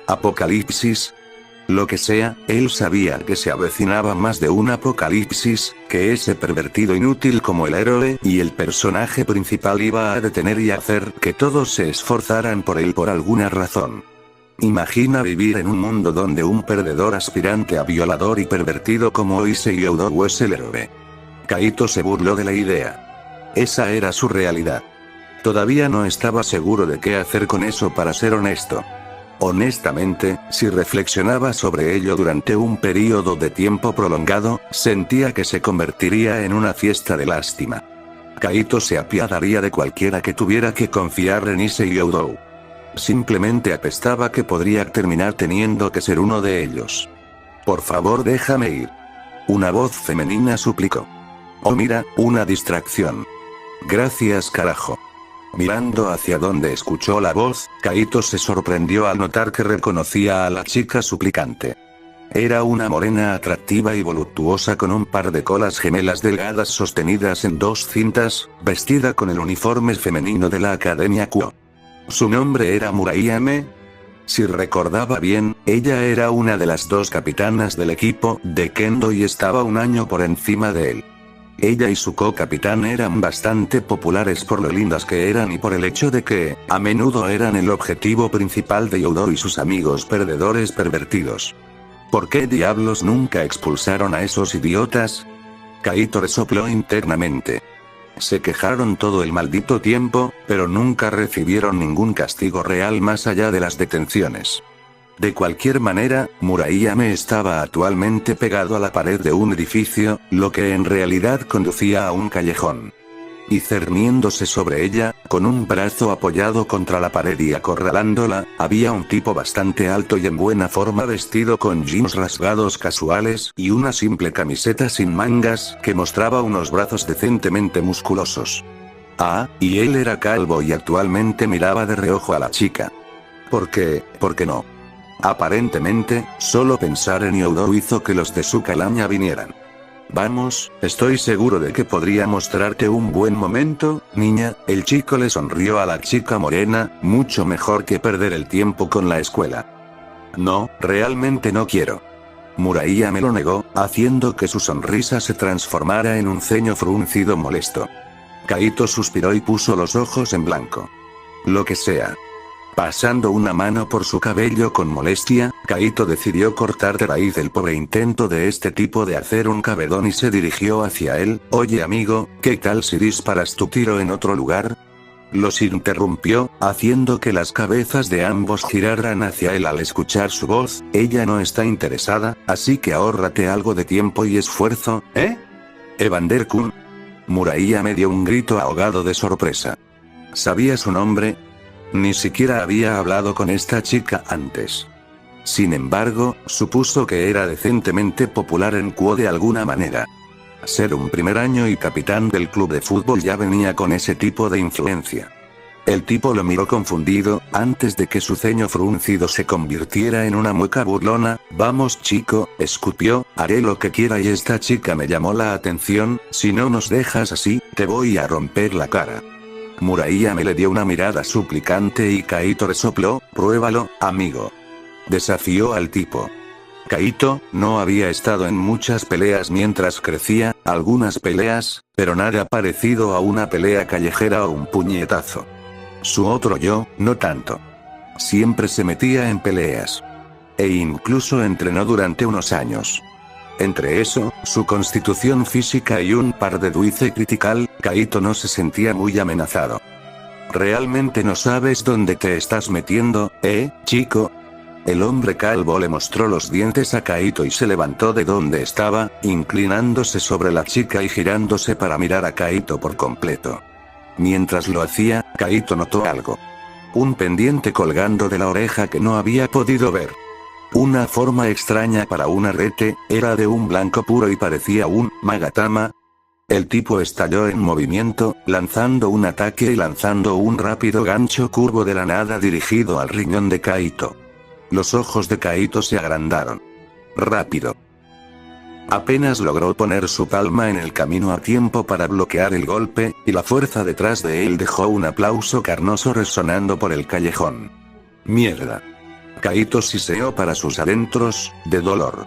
¿Apocalipsis? Lo que sea, él sabía que se avecinaba más de un apocalipsis, que ese pervertido inútil como el héroe y el personaje principal iba a detener y hacer que todos se esforzaran por él por alguna razón. Imagina vivir en un mundo donde un perdedor aspirante a violador y pervertido como Issei Oudou es el héroe. Kaito se burló de la idea. Esa era su realidad. Todavía no estaba seguro de qué hacer con eso, para ser honesto. Honestamente, si reflexionaba sobre ello durante un período de tiempo prolongado, sentía que se convertiría en una fiesta de lástima. Kaito se apiadaría de cualquiera que tuviera que confiar en Issei Oudou. Simplemente apestaba que podría terminar teniendo que ser uno de ellos. Por favor, déjame ir. Una voz femenina suplicó. Oh, mira, una distracción. Gracias, carajo. Mirando hacia donde escuchó la voz, Kaito se sorprendió al notar que reconocía a la chica suplicante. Era una morena atractiva y voluptuosa con un par de colas gemelas delgadas sostenidas en dos cintas, vestida con el uniforme femenino de la Academia Kuo. Su nombre era Murayame. Si recordaba bien, ella era una de las dos capitanas del equipo de Kendo y estaba un año por encima de él. Ella y su co-capitán eran bastante populares por lo lindas que eran y por el hecho de que, a menudo eran el objetivo principal de Oudou y sus amigos perdedores pervertidos. ¿Por qué diablos nunca expulsaron a esos idiotas? Kaito resopló internamente. Se quejaron todo el maldito tiempo, pero nunca recibieron ningún castigo real más allá de las detenciones. De cualquier manera, Murayame estaba actualmente pegado a la pared de un edificio, lo que en realidad conducía a un callejón. Y cerniéndose sobre ella, con un brazo apoyado contra la pared y acorralándola, había un tipo bastante alto y en buena forma vestido con jeans rasgados casuales y una simple camiseta sin mangas que mostraba unos brazos decentemente musculosos. Ah, y él era calvo y actualmente miraba de reojo a la chica. ¿Por qué no? Aparentemente, solo pensar en Oudou hizo que los de su calaña vinieran. Vamos, estoy seguro de que podría mostrarte un buen momento, niña. El chico le sonrió a la chica morena, mucho mejor que perder el tiempo con la escuela. No, realmente no quiero. Murayame lo negó, haciendo que su sonrisa se transformara en un ceño fruncido molesto. Kaito suspiró y puso los ojos en blanco. Lo que sea. Pasando una mano por su cabello con molestia, Kaito decidió cortar de raíz el pobre intento de este tipo de hacer un cabedón y se dirigió hacia él. Oye amigo, ¿qué tal si disparas tu tiro en otro lugar? Los interrumpió, haciendo que las cabezas de ambos giraran hacia él al escuchar su voz. Ella no está interesada, así que ahórrate algo de tiempo y esfuerzo, ¿eh? Evander-kun. Murayame dio un grito ahogado de sorpresa. ¿Sabía su nombre? Ni siquiera había hablado con esta chica antes. Sin embargo, supuso que era decentemente popular en Kuo de alguna manera. Ser un primer año y capitán del club de fútbol ya venía con ese tipo de influencia. El tipo lo miró confundido, antes de que su ceño fruncido se convirtiera en una mueca burlona. Vamos chico, escupió, haré lo que quiera y esta chica me llamó la atención, si no nos dejas así, te voy a romper la cara. Murayame le dio una mirada suplicante y Kaito resopló, pruébalo, amigo. Desafió al tipo. Kaito no había estado en muchas peleas mientras crecía, algunas peleas, pero nada parecido a una pelea callejera o un puñetazo. Su otro yo, no tanto. Siempre se metía en peleas. E incluso entrenó durante unos años. Entre eso, su constitución física y un par de duice critical, Kaito no se sentía muy amenazado. ¿Realmente no sabes dónde te estás metiendo, chico? El hombre calvo le mostró los dientes a Kaito y se levantó de donde estaba, inclinándose sobre la chica y girándose para mirar a Kaito por completo. Mientras lo hacía, Kaito notó algo. Un pendiente colgando de la oreja que no había podido ver. Una forma extraña para un arete, era de un blanco puro y parecía un magatama. El tipo estalló en movimiento, lanzando un ataque y lanzando un rápido gancho curvo de la nada dirigido al riñón de Kaito. Los ojos de Kaito se agrandaron. Rápido. Apenas logró poner su palma en el camino a tiempo para bloquear el golpe, y la fuerza detrás de él dejó un aplauso carnoso resonando por el callejón. ¡Mierda! Kaito siseó para sus adentros, de dolor.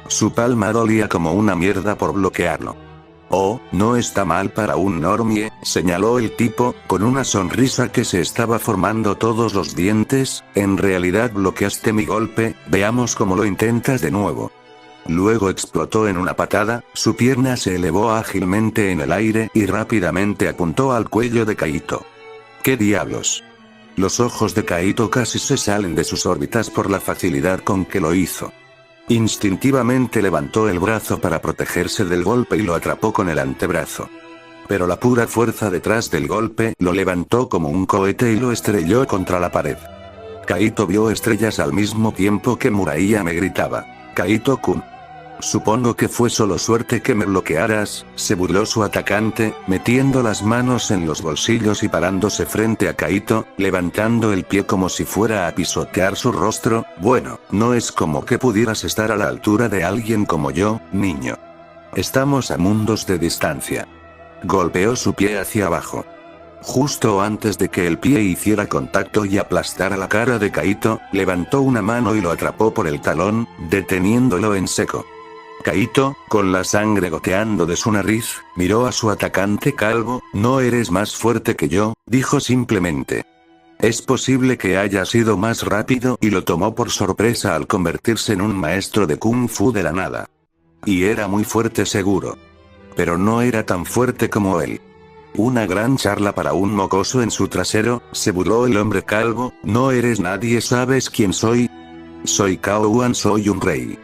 Su palma dolía como una mierda por bloquearlo. Oh, no está mal para un normie, señaló el tipo, con una sonrisa que se estaba formando todos los dientes. En realidad bloqueaste mi golpe, veamos cómo lo intentas de nuevo. Luego explotó en una patada, su pierna se elevó ágilmente en el aire y rápidamente apuntó al cuello de Kaito. ¿Qué diablos? Los ojos de Kaito casi se salen de sus órbitas por la facilidad con que lo hizo. Instintivamente levantó el brazo para protegerse del golpe y lo atrapó con el antebrazo. Pero la pura fuerza detrás del golpe lo levantó como un cohete y lo estrelló contra la pared. Kaito vio estrellas al mismo tiempo que Muraiya me gritaba: Kaito-kun. Supongo que fue solo suerte que me bloquearas, se burló su atacante, metiendo las manos en los bolsillos y parándose frente a Kaito, levantando el pie como si fuera a pisotear su rostro. Bueno, no es como que pudieras estar a la altura de alguien como yo, niño. Estamos a mundos de distancia. Golpeó su pie hacia abajo. Justo antes de que el pie hiciera contacto y aplastara la cara de Kaito, levantó una mano y lo atrapó por el talón, deteniéndolo en seco. Kaito, con la sangre goteando de su nariz, miró a su atacante calvo. No eres más fuerte que yo, dijo simplemente. Es posible que haya sido más rápido y lo tomó por sorpresa al convertirse en un maestro de Kung Fu de la nada. Y era muy fuerte seguro. Pero no era tan fuerte como él. Una gran charla para un mocoso en su trasero, se burló el hombre calvo. No eres nadie, ¿sabes quién soy? Soy Cao Wan, soy un rey.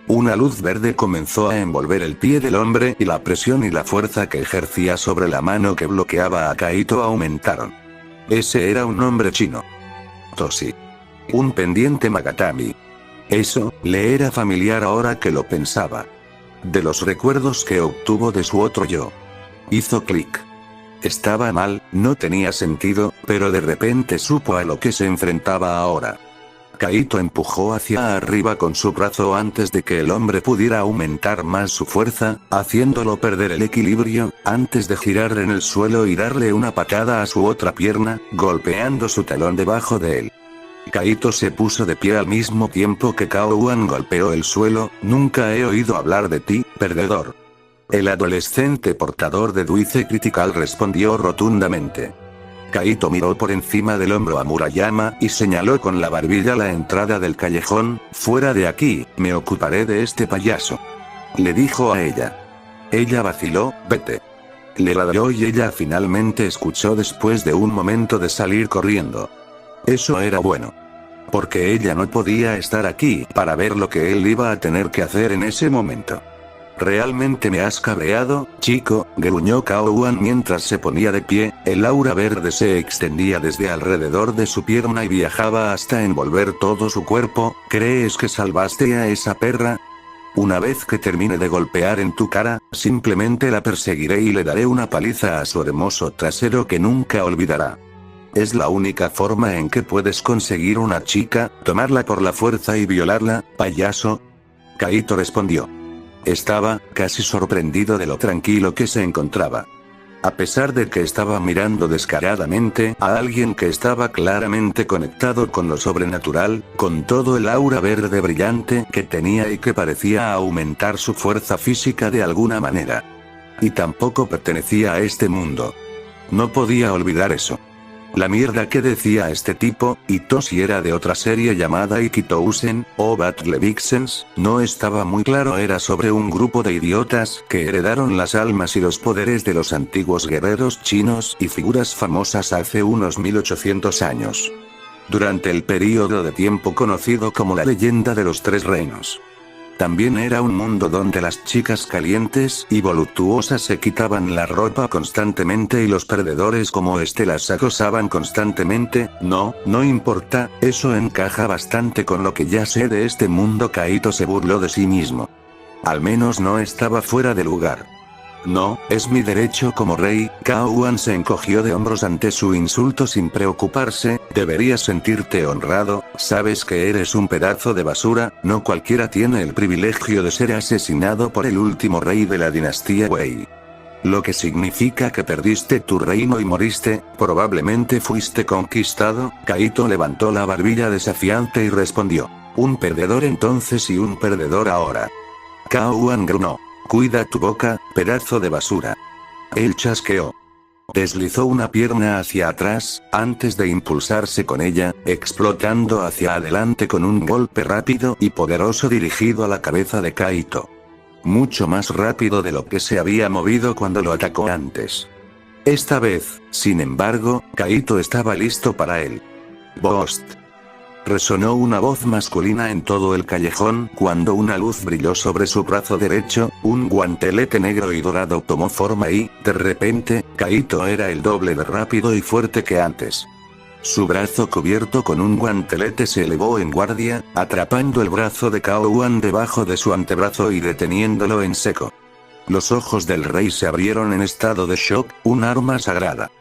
Una luz verde comenzó a envolver el pie del hombre y la presión y la fuerza que ejercía sobre la mano que bloqueaba a Kaito aumentaron. Ese era un nombre chino. Toshi. Un pendiente Magatami. Eso, le era familiar ahora que lo pensaba. De los recuerdos que obtuvo de su otro yo. Hizo clic. Estaba mal, no tenía sentido, pero de repente supo a lo que se enfrentaba ahora. Kaito empujó hacia arriba con su brazo antes de que el hombre pudiera aumentar más su fuerza, haciéndolo perder el equilibrio, antes de girar en el suelo y darle una patada a su otra pierna, golpeando su talón debajo de él. Kaito se puso de pie al mismo tiempo que Cao Wan golpeó el suelo. Nunca he oído hablar de ti, perdedor. El adolescente portador de Duice Critical respondió rotundamente. Kaito miró por encima del hombro a Murayama y señaló con la barbilla la entrada del callejón. Fuera de aquí, me ocuparé de este payaso. Le dijo a ella. Ella vaciló. Vete. Le ladró y ella finalmente escuchó después de un momento de salir corriendo. Eso era bueno. Porque ella no podía estar aquí para ver lo que él iba a tener que hacer en ese momento. ¿Realmente me has cabreado, chico?, gruñó Cao Wan mientras se ponía de pie. El aura verde se extendía desde alrededor de su pierna y viajaba hasta envolver todo su cuerpo. ¿Crees que salvaste a esa perra? Una vez que termine de golpear en tu cara, simplemente la perseguiré y le daré una paliza a su hermoso trasero que nunca olvidará. Es la única forma en que puedes conseguir una chica, tomarla por la fuerza y violarla, payaso. Kaito respondió. Estaba casi sorprendido de lo tranquilo que se encontraba. A pesar de que estaba mirando descaradamente a alguien que estaba claramente conectado con lo sobrenatural, con todo el aura verde brillante que tenía y que parecía aumentar su fuerza física de alguna manera. Y tampoco pertenecía a este mundo. No podía olvidar eso. La mierda que decía este tipo, y Toshi era de otra serie llamada Ikitousen, o Battle Vixens, no estaba muy claro, era sobre un grupo de idiotas que heredaron las almas y los poderes de los antiguos guerreros chinos y figuras famosas hace unos 1800 años. Durante el período de tiempo conocido como la leyenda de los tres reinos. También era un mundo donde las chicas calientes y voluptuosas se quitaban la ropa constantemente y los perdedores como este las acosaban constantemente. No importa, eso encaja bastante con lo que ya sé de este mundo. Kaito se burló de sí mismo. Al menos no estaba fuera de lugar. No, es mi derecho como rey. Cao Wan se encogió de hombros ante su insulto sin preocuparse. Deberías sentirte honrado, sabes que eres un pedazo de basura, no cualquiera tiene el privilegio de ser asesinado por el último rey de la dinastía Wei. Lo que significa que perdiste tu reino y moriste, probablemente fuiste conquistado. Kaito levantó la barbilla desafiante y respondió. Un perdedor entonces y un perdedor ahora. Cao Wan gruñó. Cuida tu boca, pedazo de basura. Él chasqueó. Deslizó una pierna hacia atrás, antes de impulsarse con ella, explotando hacia adelante con un golpe rápido y poderoso dirigido a la cabeza de Kaito. Mucho más rápido de lo que se había movido cuando lo atacó antes. Esta vez, sin embargo, Kaito estaba listo para él. Bost. Resonó una voz masculina en todo el callejón cuando una luz brilló sobre su brazo derecho, un guantelete negro y dorado tomó forma y, de repente, Kaito era el doble de rápido y fuerte que antes. Su brazo cubierto con un guantelete se elevó en guardia, atrapando el brazo de Cao Wan debajo de su antebrazo y deteniéndolo en seco. Los ojos del rey se abrieron en estado de shock, un arma sagrada.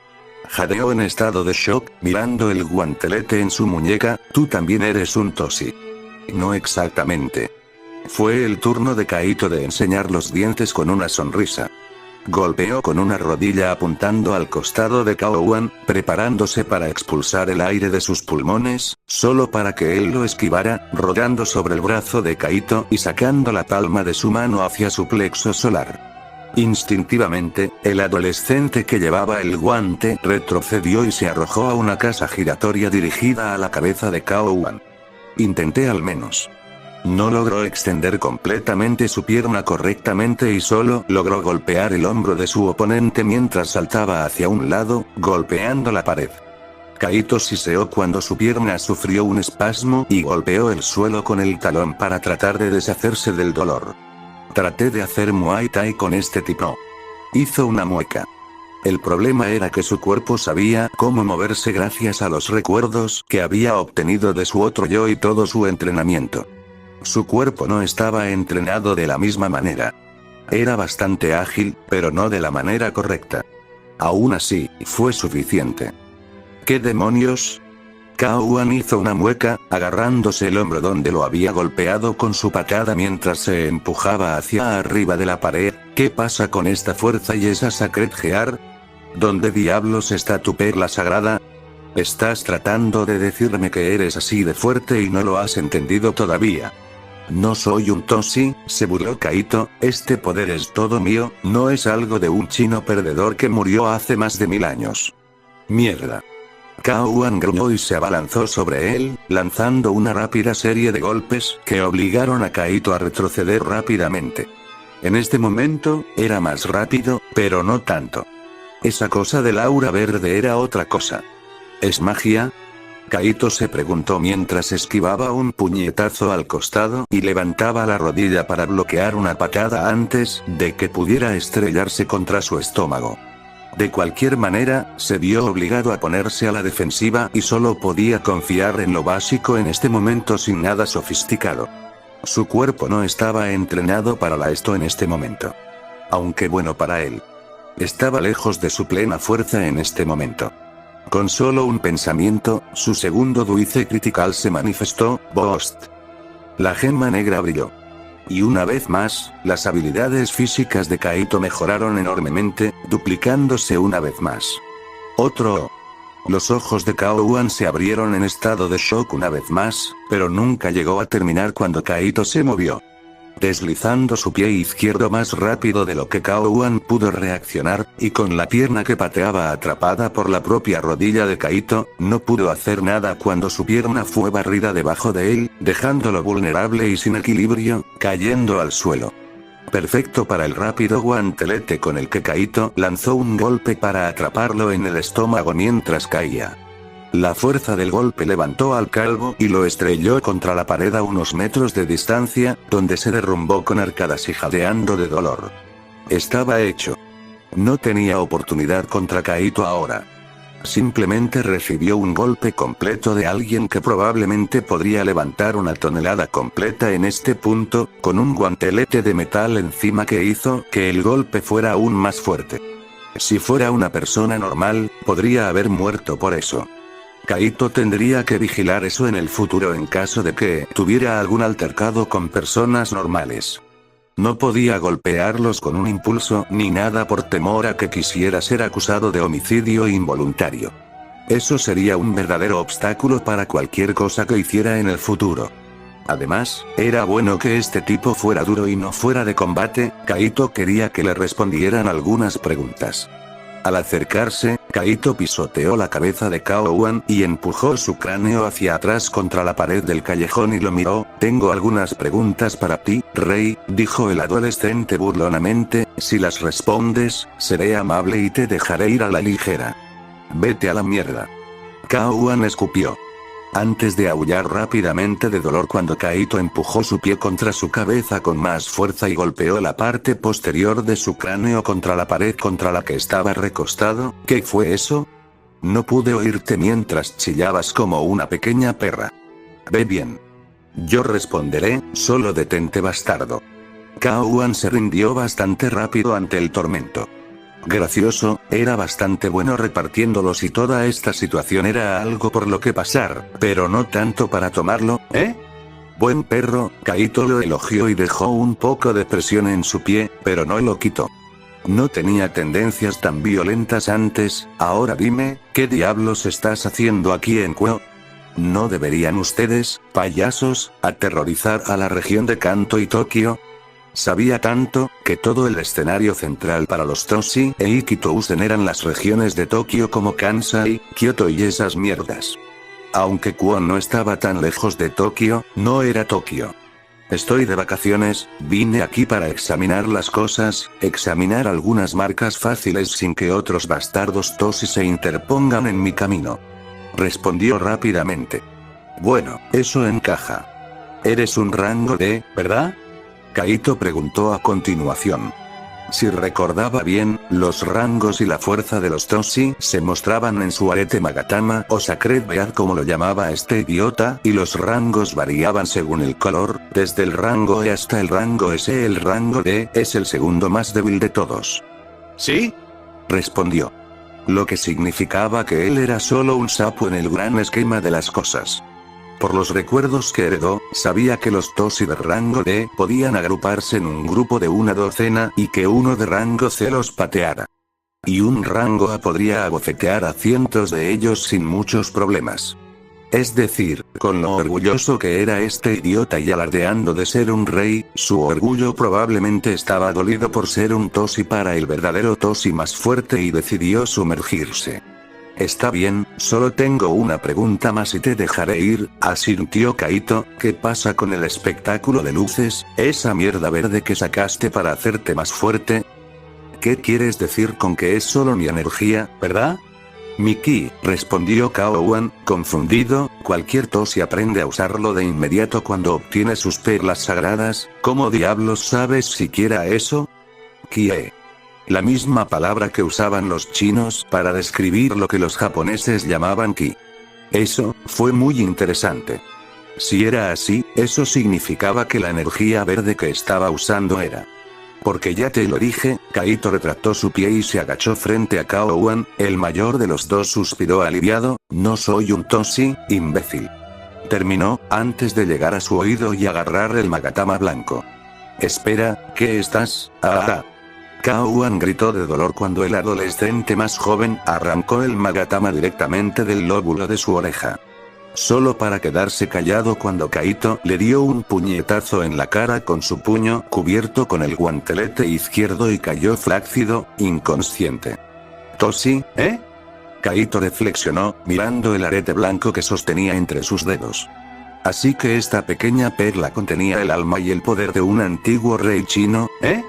Jadeó en estado de shock, mirando el guantelete en su muñeca. Tú también eres un Toshi. No exactamente. Fue el turno de Kaito de enseñar los dientes con una sonrisa. Golpeó con una rodilla apuntando al costado de Cao Wan, preparándose para expulsar el aire de sus pulmones, solo para que él lo esquivara, rodando sobre el brazo de Kaito y sacando la palma de su mano hacia su plexo solar. Instintivamente, el adolescente que llevaba el guante retrocedió y se arrojó a una casa giratoria dirigida a la cabeza de Cao Wan. Intenté al menos. No logró extender completamente su pierna correctamente y solo logró golpear el hombro de su oponente mientras saltaba hacia un lado, golpeando la pared. Kaito siseó cuando su pierna sufrió un espasmo y golpeó el suelo con el talón para tratar de deshacerse del dolor. Traté de hacer Muay Thai con este tipo. Hizo una mueca. El problema era que su cuerpo sabía cómo moverse gracias a los recuerdos que había obtenido de su otro yo y todo su entrenamiento. Su cuerpo no estaba entrenado de la misma manera. Era bastante ágil, pero no de la manera correcta. Aún así, fue suficiente. ¿Qué demonios? Cao Wan hizo una mueca, agarrándose el hombro donde lo había golpeado con su patada mientras se empujaba hacia arriba de la pared. ¿Qué pasa con esta fuerza y esa Sacred Gear? ¿Dónde diablos está tu perla sagrada? ¿Estás tratando de decirme que eres así de fuerte y no lo has entendido todavía? No soy un Toshi, se burló Kaito, este poder es todo mío, no es algo de un chino perdedor que murió hace más de 1000 años. Mierda. Cao Wan gruñó y se abalanzó sobre él, lanzando una rápida serie de golpes que obligaron a Kaito a retroceder rápidamente. En este momento, era más rápido, pero no tanto. Esa cosa del aura verde era otra cosa. ¿Es magia? Kaito se preguntó mientras esquivaba un puñetazo al costado y levantaba la rodilla para bloquear una patada antes de que pudiera estrellarse contra su estómago. De cualquier manera, se vio obligado a ponerse a la defensiva y solo podía confiar en lo básico en este momento sin nada sofisticado. Su cuerpo no estaba entrenado para esto en este momento. Aunque bueno para él. Estaba lejos de su plena fuerza en este momento. Con solo un pensamiento, su segundo Duice Critical se manifestó, Bost. La gema negra brilló. Y una vez más, las habilidades físicas de Kaito mejoraron enormemente, duplicándose una vez más. Otro. Los ojos de Cao Wan se abrieron en estado de shock una vez más, pero nunca llegó a terminar cuando Kaito se movió. Deslizando su pie izquierdo más rápido de lo que Cao Wan pudo reaccionar, y con la pierna que pateaba atrapada por la propia rodilla de Kaito, no pudo hacer nada cuando su pierna fue barrida debajo de él, dejándolo vulnerable y sin equilibrio, cayendo al suelo. Perfecto para el rápido guantelete con el que Kaito lanzó un golpe para atraparlo en el estómago mientras caía. La fuerza del golpe levantó al calvo y lo estrelló contra la pared a unos metros de distancia, donde se derrumbó con arcadas y jadeando de dolor. Estaba hecho. No tenía oportunidad contra Kaito ahora. Simplemente recibió un golpe completo de alguien que probablemente podría levantar una tonelada completa en este punto, con un guantelete de metal encima que hizo que el golpe fuera aún más fuerte. Si fuera una persona normal, podría haber muerto por eso. Kaito tendría que vigilar eso en el futuro en caso de que tuviera algún altercado con personas normales. No podía golpearlos con un impulso ni nada por temor a que quisiera ser acusado de homicidio involuntario. Eso sería un verdadero obstáculo para cualquier cosa que hiciera en el futuro. Además, era bueno que este tipo fuera duro y no fuera de combate. Kaito quería que le respondieran algunas preguntas. Al acercarse, Kaito pisoteó la cabeza de Cao Wan y empujó su cráneo hacia atrás contra la pared del callejón y lo miró. Tengo algunas preguntas para ti, Rey, dijo el adolescente burlonamente, si las respondes, seré amable y te dejaré ir a la ligera. Vete a la mierda. Cao Wan escupió. Antes de aullar rápidamente de dolor cuando Kaito empujó su pie contra su cabeza con más fuerza y golpeó la parte posterior de su cráneo contra la pared contra la que estaba recostado. ¿Qué fue eso? No pude oírte mientras chillabas como una pequeña perra. Ve bien. Yo responderé, solo detente bastardo. Cao Wan se rindió bastante rápido ante el tormento. Gracioso, era bastante bueno repartiéndolos y toda esta situación era algo por lo que pasar, pero no tanto para tomarlo, ¿eh? Buen perro, Kaito lo elogió y dejó un poco de presión en su pie, pero no lo quitó. No tenía tendencias tan violentas antes. Ahora dime, ¿qué diablos estás haciendo aquí en Kuo? ¿No deberían ustedes, payasos, aterrorizar a la región de Kanto y Tokio? Sabía tanto, que todo el escenario central para los Toshi e Ikitousen eran las regiones de Tokio como Kansai, Kyoto y esas mierdas. Aunque Kuo no estaba tan lejos de Tokio, no era Tokio. Estoy de vacaciones, vine aquí para examinar las cosas, examinar algunas marcas fáciles sin que otros bastardos Toshi se interpongan en mi camino. Respondió rápidamente. Bueno, eso encaja. Eres un rango de, ¿verdad? Kaito preguntó a continuación. Si recordaba bien, los rangos y la fuerza de los Toshi se mostraban en su arete Magatama o Sacred Bead como lo llamaba este idiota, y los rangos variaban según el color, desde el rango E hasta el rango S. El rango D es el segundo más débil de todos. ¿Sí? Respondió. Lo que significaba que él era solo un sapo en el gran esquema de las cosas. Por los recuerdos que heredó, sabía que los Toshi de rango D podían agruparse en un grupo de una docena y que uno de rango C los pateara. Y un rango A podría abofetear a cientos de ellos sin muchos problemas. Es decir, con lo orgulloso que era este idiota y alardeando de ser un rey, su orgullo probablemente estaba dolido por ser un Toshi para el verdadero Toshi más fuerte y decidió sumergirse. Está bien, solo tengo una pregunta más y te dejaré ir, asintió Kaito. ¿Qué pasa con el espectáculo de luces, esa mierda verde que sacaste para hacerte más fuerte? ¿Qué quieres decir con que es solo mi energía, verdad? Mi ki, respondió Cao Wan, confundido. Cualquier Toshi aprende a usarlo de inmediato cuando obtiene sus perlas sagradas. ¿Cómo diablos sabes siquiera eso? Kie. La misma palabra que usaban los chinos para describir lo que los japoneses llamaban ki. Eso fue muy interesante. Si era así, eso significaba que la energía verde que estaba usando era. Porque ya te lo dije. Kaito retractó su pie y se agachó frente a Cao Wan. El mayor de los dos suspiró aliviado. No soy un Toshi, imbécil. Terminó, antes de llegar a su oído y agarrar el Magatama blanco. Espera, ¿qué estás? Cao Wan gritó de dolor cuando el adolescente más joven arrancó el Magatama directamente del lóbulo de su oreja. Solo para quedarse callado cuando Kaito le dio un puñetazo en la cara con su puño cubierto con el guantelete izquierdo y cayó flácido, inconsciente. ¿Toshi, eh? Kaito reflexionó, mirando el arete blanco que sostenía entre sus dedos. Así que esta pequeña perla contenía el alma y el poder de un antiguo rey chino, ¿eh?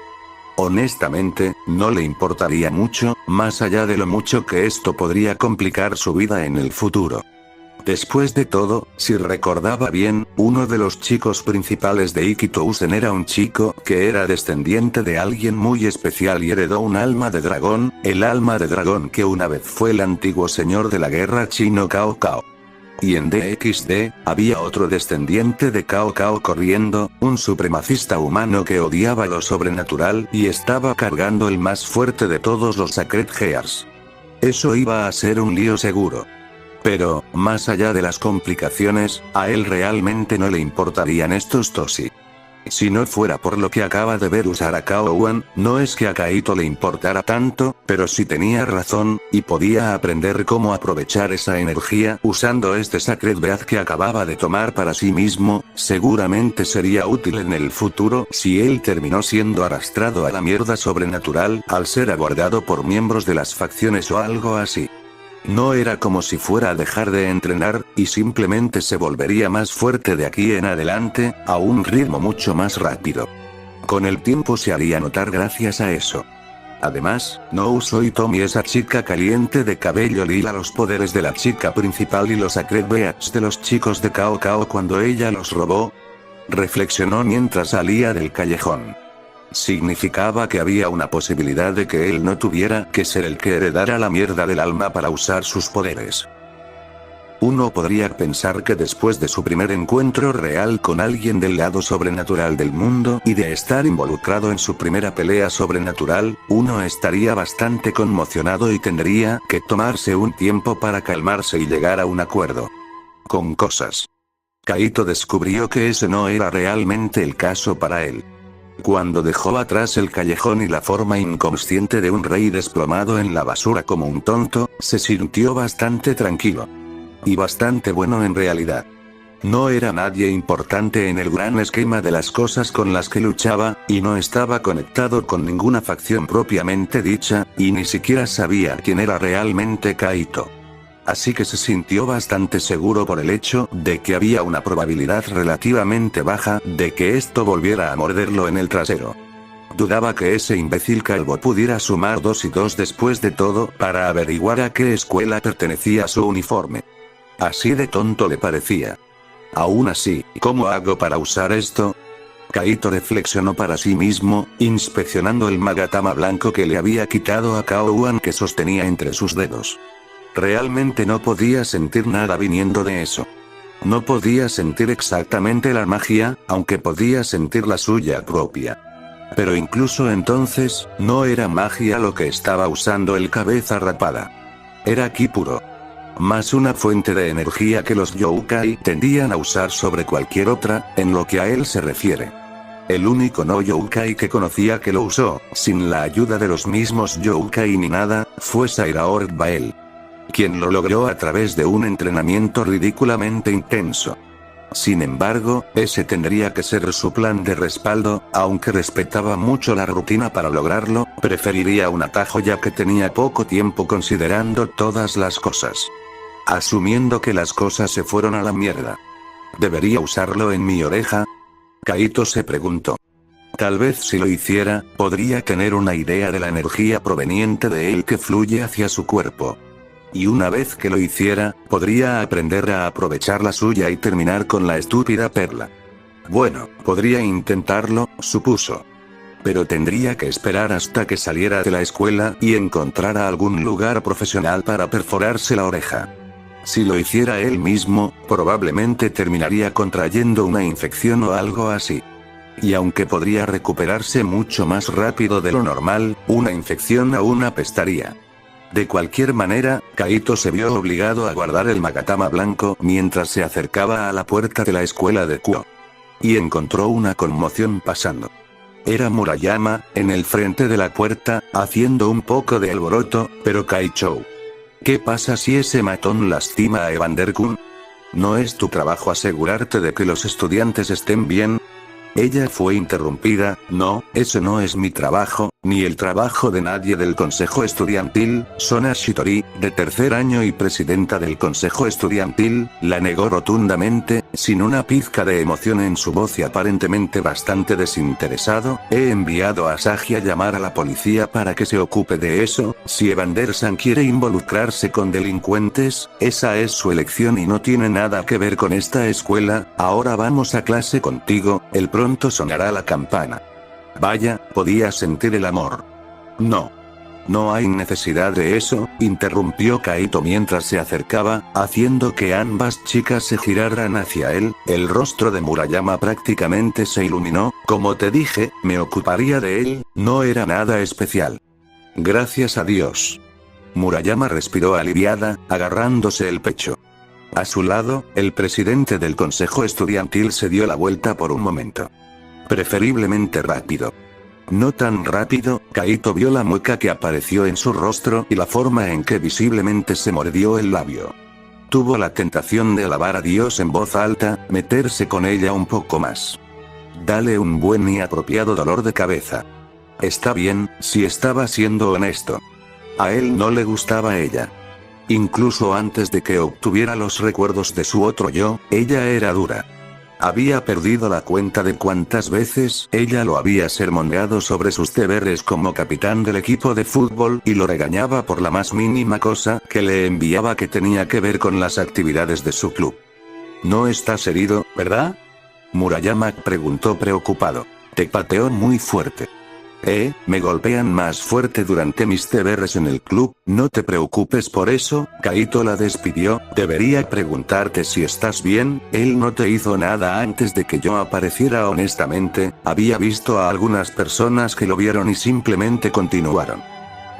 Honestamente, no le importaría mucho, más allá de lo mucho que esto podría complicar su vida en el futuro. Después de todo, si recordaba bien, uno de los chicos principales de Ikitousen era un chico que era descendiente de alguien muy especial y heredó un alma de dragón, el alma de dragón que una vez fue el antiguo señor de la guerra chino Cao Cao. Y en DXD, había otro descendiente de Cao Cao corriendo, un supremacista humano que odiaba lo sobrenatural y estaba cargando el más fuerte de todos los Sacred Gears. Eso iba a ser un lío seguro. Pero, más allá de las complicaciones, a él realmente no le importarían estos Toshi. Si no fuera por lo que acaba de ver usar a Kao Wan, no es que a Kaito le importara tanto, pero sí tenía razón, y podía aprender cómo aprovechar esa energía usando este Sacred Breath que acababa de tomar para sí mismo, seguramente sería útil en el futuro si él terminó siendo arrastrado a la mierda sobrenatural al ser abordado por miembros de las facciones o algo así. No era como si fuera a dejar de entrenar, y simplemente se volvería más fuerte de aquí en adelante, a un ritmo mucho más rápido. Con el tiempo se haría notar gracias a eso. Además, no usó Hitomi esa chica caliente de cabello lila los poderes de la chica principal y los Sacred Beats de los chicos de Cao Cao cuando ella los robó. Reflexionó mientras salía del callejón. Significaba que había una posibilidad de que él no tuviera que ser el que heredara la mierda del alma para usar sus poderes. Uno podría pensar que después de su primer encuentro real con alguien del lado sobrenatural del mundo y de estar involucrado en su primera pelea sobrenatural, uno estaría bastante conmocionado y tendría que tomarse un tiempo para calmarse y llegar a un acuerdo con cosas. Kaito descubrió que ese no era realmente el caso para él. Cuando dejó atrás el callejón y la forma inconsciente de un rey desplomado en la basura como un tonto, se sintió bastante tranquilo. Y bastante bueno en realidad. No era nadie importante en el gran esquema de las cosas con las que luchaba, y no estaba conectado con ninguna facción propiamente dicha, y ni siquiera sabía quién era realmente Kaito. Así que se sintió bastante seguro por el hecho de que había una probabilidad relativamente baja de que esto volviera a morderlo en el trasero. Dudaba que ese imbécil calvo pudiera sumar 2 y 2 después de todo para averiguar a qué escuela pertenecía su uniforme. Así de tonto le parecía. Aún así, ¿cómo hago para usar esto? Kaito reflexionó para sí mismo, inspeccionando el magatama blanco que le había quitado a Kao Wan que sostenía entre sus dedos. Realmente no podía sentir nada viniendo de eso. No podía sentir exactamente la magia, aunque podía sentir la suya propia. Pero incluso entonces, no era magia lo que estaba usando el cabeza rapada. Era ki puro. Más una fuente de energía que los yokai tendían a usar sobre cualquier otra, en lo que a él se refiere. El único no yokai que conocía que lo usó, sin la ayuda de los mismos yokai ni nada, fue Sairaor Bael. Quien lo logró a través de un entrenamiento ridículamente intenso. Sin embargo, ese tendría que ser su plan de respaldo, aunque respetaba mucho la rutina para lograrlo, preferiría un atajo ya que tenía poco tiempo considerando todas las cosas. Asumiendo que las cosas se fueron a la mierda. ¿Debería usarlo en mi oreja? Kaito se preguntó. Tal vez si lo hiciera, podría tener una idea de la energía proveniente de él que fluye hacia su cuerpo. Y una vez que lo hiciera, podría aprender a aprovechar la suya y terminar con la estúpida perla. Bueno, podría intentarlo, supuso. Pero tendría que esperar hasta que saliera de la escuela y encontrara algún lugar profesional para perforarse la oreja. Si lo hiciera él mismo, probablemente terminaría contrayendo una infección o algo así. Y aunque podría recuperarse mucho más rápido de lo normal, una infección aún apestaría. De cualquier manera, Kaito se vio obligado a guardar el magatama blanco mientras se acercaba a la puerta de la escuela de Kuo. Y encontró una conmoción pasando. Era Murayama, en el frente de la puerta, haciendo un poco de alboroto, pero Kaichou. ¿Qué pasa si ese matón lastima a Evander-kun? ¿No es tu trabajo asegurarte de que los estudiantes estén bien? Ella fue interrumpida. No, ese no es mi trabajo, ni el trabajo de nadie del consejo estudiantil. Sona Shitori, de tercer año y presidenta del consejo estudiantil, la negó rotundamente, sin una pizca de emoción en su voz y aparentemente bastante desinteresado. He enviado a Sagi a llamar a la policía para que se ocupe de eso. Si Evander-san quiere involucrarse con delincuentes, esa es su elección y no tiene nada que ver con esta escuela. Ahora vamos a clase contigo, el pronto sonará la campana. Vaya, podía sentir el amor. No. No hay necesidad de eso, interrumpió Kaito mientras se acercaba, haciendo que ambas chicas se giraran hacia él. El rostro de Murayama prácticamente se iluminó. Como te dije, me ocuparía de él, no era nada especial. Gracias a Dios. Murayama respiró aliviada, agarrándose el pecho. A su lado, el presidente del consejo estudiantil se dio la vuelta por un momento. Preferiblemente rápido. No tan rápido. Kaito vio la mueca que apareció en su rostro y la forma en que visiblemente se mordió el labio. Tuvo la tentación de alabar a Dios en voz alta, meterse con ella un poco más. Dale un buen y apropiado dolor de cabeza. Está bien, si estaba siendo honesto. A él no le gustaba ella. Incluso antes de que obtuviera los recuerdos de su otro yo, ella era dura. Había perdido la cuenta de cuántas veces ella lo había sermoneado sobre sus deberes como capitán del equipo de fútbol y lo regañaba por la más mínima cosa que le enviaba que tenía que ver con las actividades de su club. ¿No estás herido, verdad? Murayama preguntó preocupado. Te pateó muy fuerte. Me golpean más fuerte durante mis deberes en el club. No te preocupes por eso. Kaito la despidió. Debería preguntarte si estás bien. Él no te hizo nada antes de que yo apareciera. Honestamente, había visto a algunas personas que lo vieron y simplemente continuaron.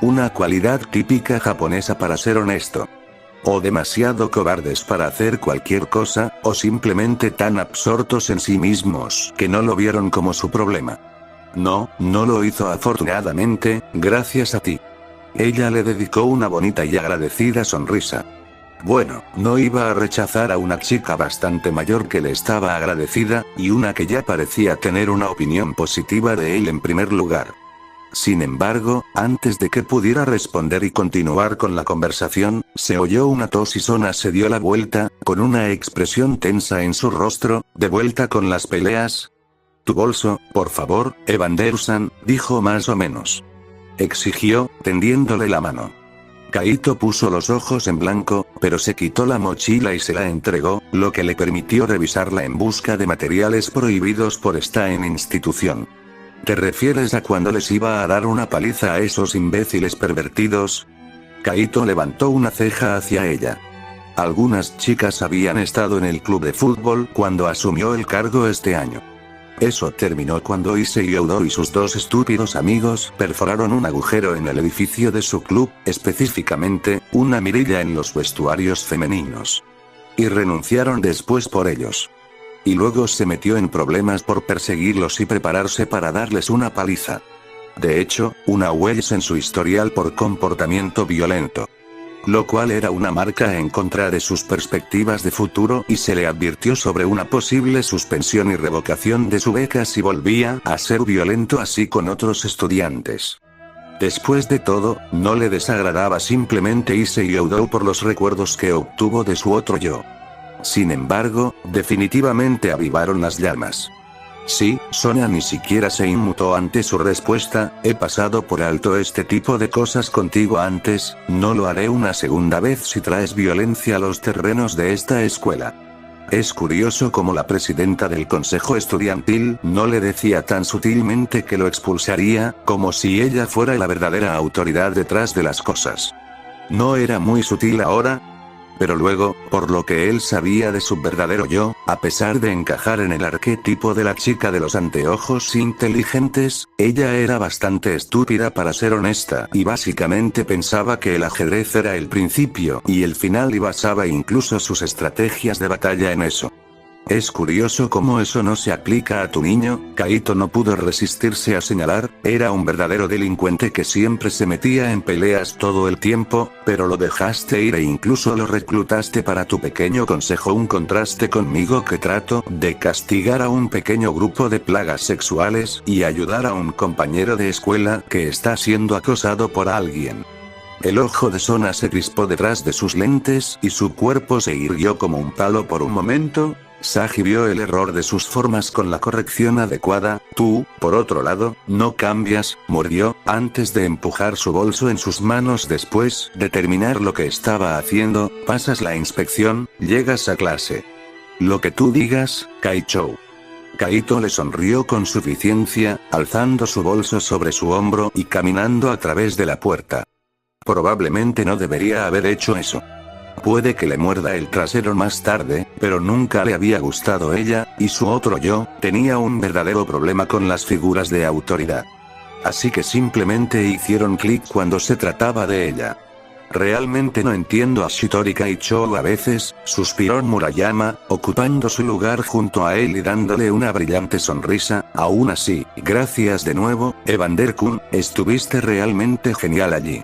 Una cualidad típica japonesa para ser honesto. O demasiado cobardes para hacer cualquier cosa, o simplemente tan absortos en sí mismos que no lo vieron como su problema. No, no lo hizo afortunadamente, gracias a ti. Ella le dedicó una bonita y agradecida sonrisa. Bueno, no iba a rechazar a una chica bastante mayor que le estaba agradecida, y una que ya parecía tener una opinión positiva de él en primer lugar. Sin embargo, antes de que pudiera responder y continuar con la conversación, se oyó una tos y Sona se dio la vuelta, con una expresión tensa en su rostro. ¿De vuelta con las peleas? Tu bolso, por favor, Evander-san, dijo más o menos. Exigió, tendiéndole la mano. Kaito puso los ojos en blanco, pero se quitó la mochila y se la entregó, lo que le permitió revisarla en busca de materiales prohibidos por esta institución. ¿Te refieres a cuando les iba a dar una paliza a esos imbéciles pervertidos? Kaito levantó una ceja hacia ella. Algunas chicas habían estado en el club de fútbol cuando asumió el cargo este año. Eso terminó cuando Issei Odo y sus dos estúpidos amigos perforaron un agujero en el edificio de su club, específicamente, una mirilla en los vestuarios femeninos. Y renunciaron después por ellos. Y luego se metió en problemas por perseguirlos y prepararse para darles una paliza. De hecho, una huella en su historial por comportamiento violento. Lo cual era una marca en contra de sus perspectivas de futuro y se le advirtió sobre una posible suspensión y revocación de su beca si volvía a ser violento así con otros estudiantes. Después de todo, no le desagradaba simplemente Issei Odo por los recuerdos que obtuvo de su otro yo. Sin embargo, definitivamente avivaron las llamas. Sí, Sona ni siquiera se inmutó ante su respuesta. He pasado por alto este tipo de cosas contigo antes, no lo haré una segunda vez si traes violencia a los terrenos de esta escuela. Es curioso cómo la presidenta del consejo estudiantil no le decía tan sutilmente que lo expulsaría, como si ella fuera la verdadera autoridad detrás de las cosas. No era muy sutil ahora. Pero luego, por lo que él sabía de su verdadero yo, a pesar de encajar en el arquetipo de la chica de los anteojos inteligentes, ella era bastante estúpida para ser honesta y básicamente pensaba que el ajedrez era el principio y el final y basaba incluso sus estrategias de batalla en eso. Es curioso cómo eso no se aplica a tu niño. Kaito no pudo resistirse a señalar, era un verdadero delincuente que siempre se metía en peleas todo el tiempo, pero lo dejaste ir e incluso lo reclutaste para tu pequeño consejo. Un contraste conmigo que trato de castigar a un pequeño grupo de plagas sexuales y ayudar a un compañero de escuela que está siendo acosado por alguien. El ojo de Sona se crispó detrás de sus lentes y su cuerpo se irguió como un palo por un momento. Sagi vio el error de sus formas con la corrección adecuada. Tú, por otro lado, no cambias, murmuró, antes de empujar su bolso en sus manos. Después de terminar lo que estaba haciendo, pasas la inspección, llegas a clase. Lo que tú digas, Kaichou. Kaito le sonrió con suficiencia, alzando su bolso sobre su hombro y caminando a través de la puerta. Probablemente no debería haber hecho eso. Puede que le muerda el trasero más tarde, pero nunca le había gustado ella, y su otro yo, tenía un verdadero problema con las figuras de autoridad. Así que simplemente hicieron clic cuando se trataba de ella. Realmente no entiendo a Shitori Kaichou a veces, suspiró Murayama, ocupando su lugar junto a él y dándole una brillante sonrisa. Aún así, gracias de nuevo, Evander-kun, estuviste realmente genial allí.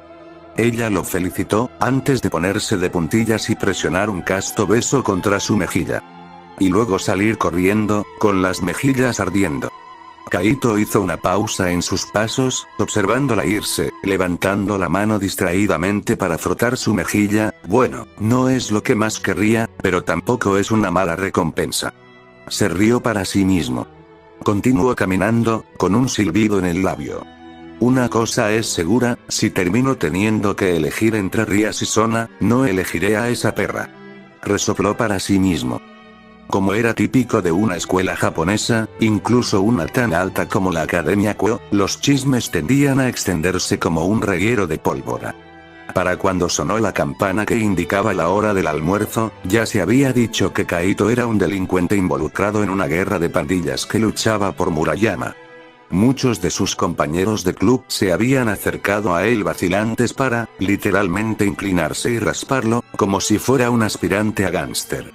Ella lo felicitó, antes de ponerse de puntillas y presionar un casto beso contra su mejilla. Y luego salir corriendo, con las mejillas ardiendo. Kaito hizo una pausa en sus pasos, observándola irse, levantando la mano distraídamente para frotar su mejilla. Bueno, no es lo que más querría, pero tampoco es una mala recompensa. Se rió para sí mismo. Continuó caminando, con un silbido en el labio. Una cosa es segura, si termino teniendo que elegir entre Rias y Sona, no elegiré a esa perra. Resopló para sí mismo. Como era típico de una escuela japonesa, incluso una tan alta como la Academia Kyo, los chismes tendían a extenderse como un reguero de pólvora. Para cuando sonó la campana que indicaba la hora del almuerzo, ya se había dicho que Kaito era un delincuente involucrado en una guerra de pandillas que luchaba por Murayama. Muchos de sus compañeros de club se habían acercado a él vacilantes para, literalmente, inclinarse y rasparlo, como si fuera un aspirante a gángster.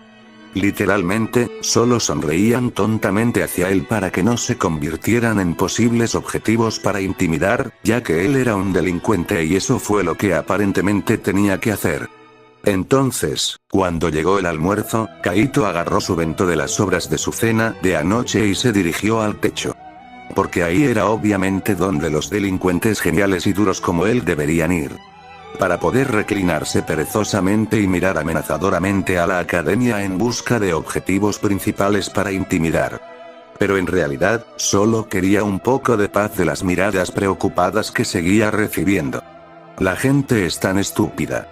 Literalmente, solo sonreían tontamente hacia él para que no se convirtieran en posibles objetivos para intimidar, ya que él era un delincuente y eso fue lo que aparentemente tenía que hacer. Entonces, cuando llegó el almuerzo, Kaito agarró su bento de las sobras de su cena de anoche y se dirigió al techo. Porque ahí era obviamente donde los delincuentes geniales y duros como él deberían ir. Para poder reclinarse perezosamente y mirar amenazadoramente a la academia en busca de objetivos principales para intimidar. Pero en realidad, solo quería un poco de paz de las miradas preocupadas que seguía recibiendo. La gente es tan estúpida.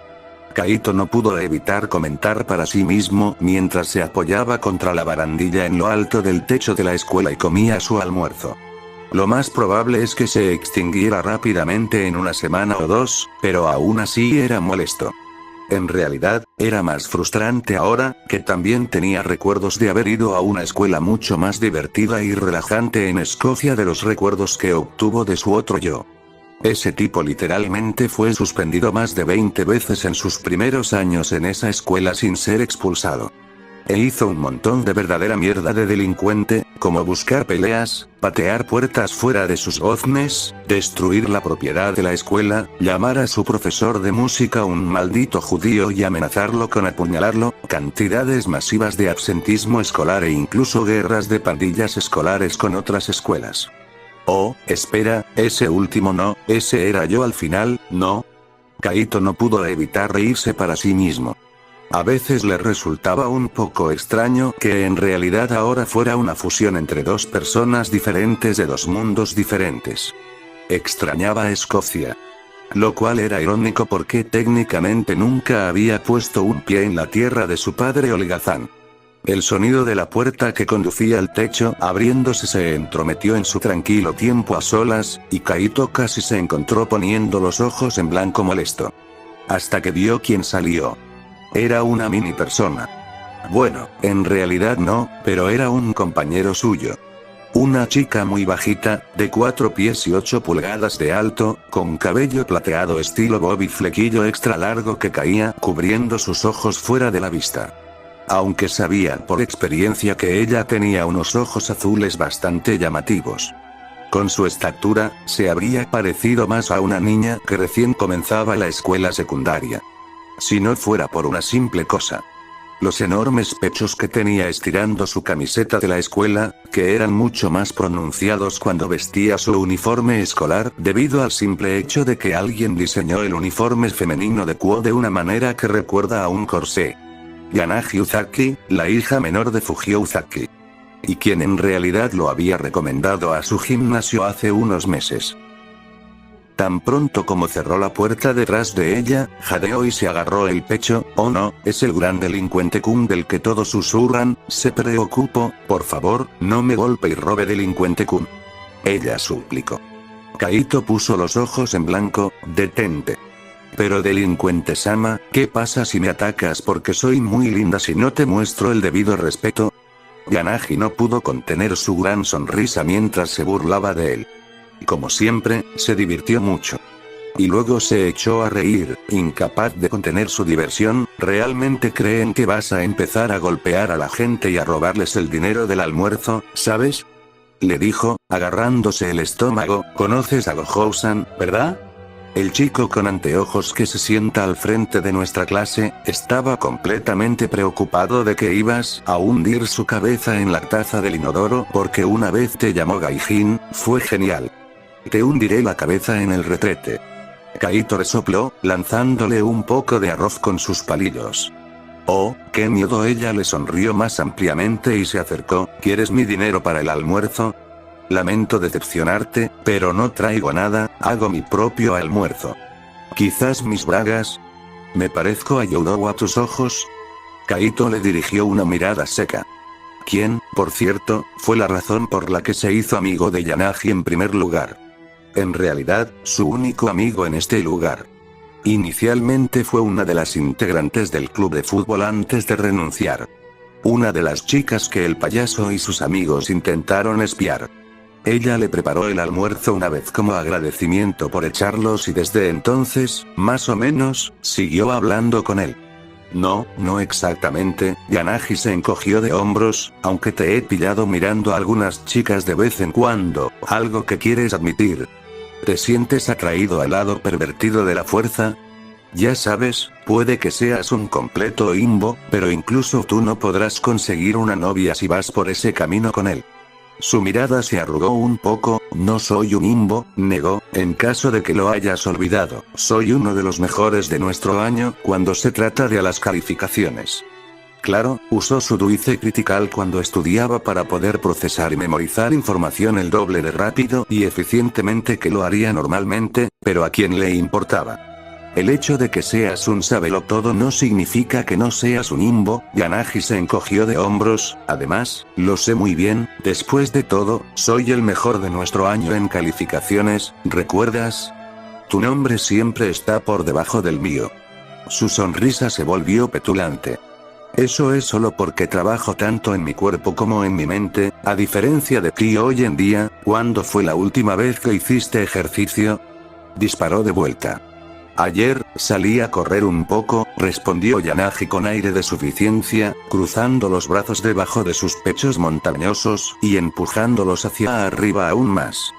Kaito no pudo evitar comentar para sí mismo mientras se apoyaba contra la barandilla en lo alto del techo de la escuela y comía su almuerzo. Lo más probable es que se extinguiera rápidamente en una semana o dos, pero aún así era molesto. En realidad, era más frustrante ahora, que también tenía recuerdos de haber ido a una escuela mucho más divertida y relajante en Escocia de los recuerdos que obtuvo de su otro yo. Ese tipo literalmente fue suspendido más de 20 veces en sus primeros años en esa escuela sin ser expulsado. E hizo un montón de verdadera mierda de delincuente, como buscar peleas, patear puertas fuera de sus goznes, destruir la propiedad de la escuela, llamar a su profesor de música un maldito judío y amenazarlo con apuñalarlo, cantidades masivas de absentismo escolar e incluso guerras de pandillas escolares con otras escuelas. Oh, espera, ese último no, ese era yo al final, ¿no? Kaito no pudo evitar reírse para sí mismo. A veces le resultaba un poco extraño que en realidad ahora fuera una fusión entre dos personas diferentes de dos mundos diferentes. Extrañaba Escocia. Lo cual era irónico porque técnicamente nunca había puesto un pie en la tierra de su padre holgazán. El sonido de la puerta que conducía al techo abriéndose se entrometió en su tranquilo tiempo a solas, y Kaito casi se encontró poniendo los ojos en blanco molesto. Hasta que vio quién salió. Era una mini persona. Bueno, en realidad no, pero era un compañero suyo. Una chica muy bajita, de 4 pies y 8 pulgadas de alto, con cabello plateado estilo bob y flequillo extra largo que caía cubriendo sus ojos fuera de la vista. aunque sabía por experiencia que ella tenía unos ojos azules bastante llamativos. Con su estatura, se habría parecido más a una niña que recién comenzaba la escuela secundaria. Si no fuera por una simple cosa. Los enormes pechos que tenía estirando su camiseta de la escuela, que eran mucho más pronunciados cuando vestía su uniforme escolar, debido al simple hecho de que alguien diseñó el uniforme femenino de Kuo de una manera que recuerda a un corsé. Yanagi Uzaki, la hija menor de Fujio Uzaki. Y quien en realidad lo había recomendado a su gimnasio hace unos meses. Tan pronto como cerró la puerta detrás de ella, jadeó y se agarró el pecho. Oh no, es el gran delincuente Kun del que todos susurran, se preocupó, por favor, no me golpe y robe delincuente Kun. Ella suplicó. Kaito puso los ojos en blanco, detente. Pero delincuente Sama, ¿qué pasa si me atacas porque soy muy linda si no te muestro el debido respeto? Yanagi no pudo contener su gran sonrisa mientras se burlaba de él. Como siempre, se divirtió mucho. Y luego se echó a reír, incapaz de contener su diversión. ¿Realmente creen que vas a empezar a golpear a la gente y a robarles el dinero del almuerzo, sabes? Le dijo, agarrándose el estómago. ¿Conoces a Gohou-san, verdad? El chico con anteojos que se sienta al frente de nuestra clase, estaba completamente preocupado de que ibas a hundir su cabeza en la taza del inodoro porque una vez te llamó Gaijin, fue genial. Te hundiré la cabeza en el retrete. Kaito resopló, lanzándole un poco de arroz con sus palillos. Oh, qué miedo. Ella le sonrió más ampliamente y se acercó. ¿Quieres mi dinero para el almuerzo? Lamento decepcionarte, pero no traigo nada, hago mi propio almuerzo. Quizás mis bragas. ¿Me parezco a Youdou a tus ojos? Kaito le dirigió una mirada seca. Quien, por cierto, fue la razón por la que se hizo amigo de Yanagi en primer lugar. En realidad, su único amigo en este lugar. Inicialmente fue una de las integrantes del club de fútbol antes de renunciar. Una de las chicas que el payaso y sus amigos intentaron espiar. Ella le preparó el almuerzo una vez como agradecimiento por echarlos y desde entonces, más o menos, siguió hablando con él. No, no exactamente, Yanagi se encogió de hombros, aunque te he pillado mirando a algunas chicas de vez en cuando, algo que quieres admitir. ¿Te sientes atraído al lado pervertido de la fuerza? Ya sabes, puede que seas un completo imbo, pero incluso tú no podrás conseguir una novia si vas por ese camino con él. Su mirada se arrugó un poco. No soy un imbo, negó, en caso de que lo hayas olvidado, soy uno de los mejores de nuestro año cuando se trata de las calificaciones. Claro, usó su dulce critical cuando estudiaba para poder procesar y memorizar información el doble de rápido y eficientemente que lo haría normalmente, pero ¿a quién le importaba? El hecho de que seas un sabelotodo no significa que no seas un imbo. Yanagi se encogió de hombros. Además, lo sé muy bien, después de todo, soy el mejor de nuestro año en calificaciones, ¿recuerdas? Tu nombre siempre está por debajo del mío. Su sonrisa se volvió petulante. Eso es solo porque trabajo tanto en mi cuerpo como en mi mente, a diferencia de ti hoy en día. ¿Cuándo fue la última vez que hiciste ejercicio? Disparó de vuelta. Ayer, salí a correr un poco, respondió Yanagi con aire de suficiencia, cruzando los brazos debajo de sus pechos montañosos, y empujándolos hacia arriba aún más.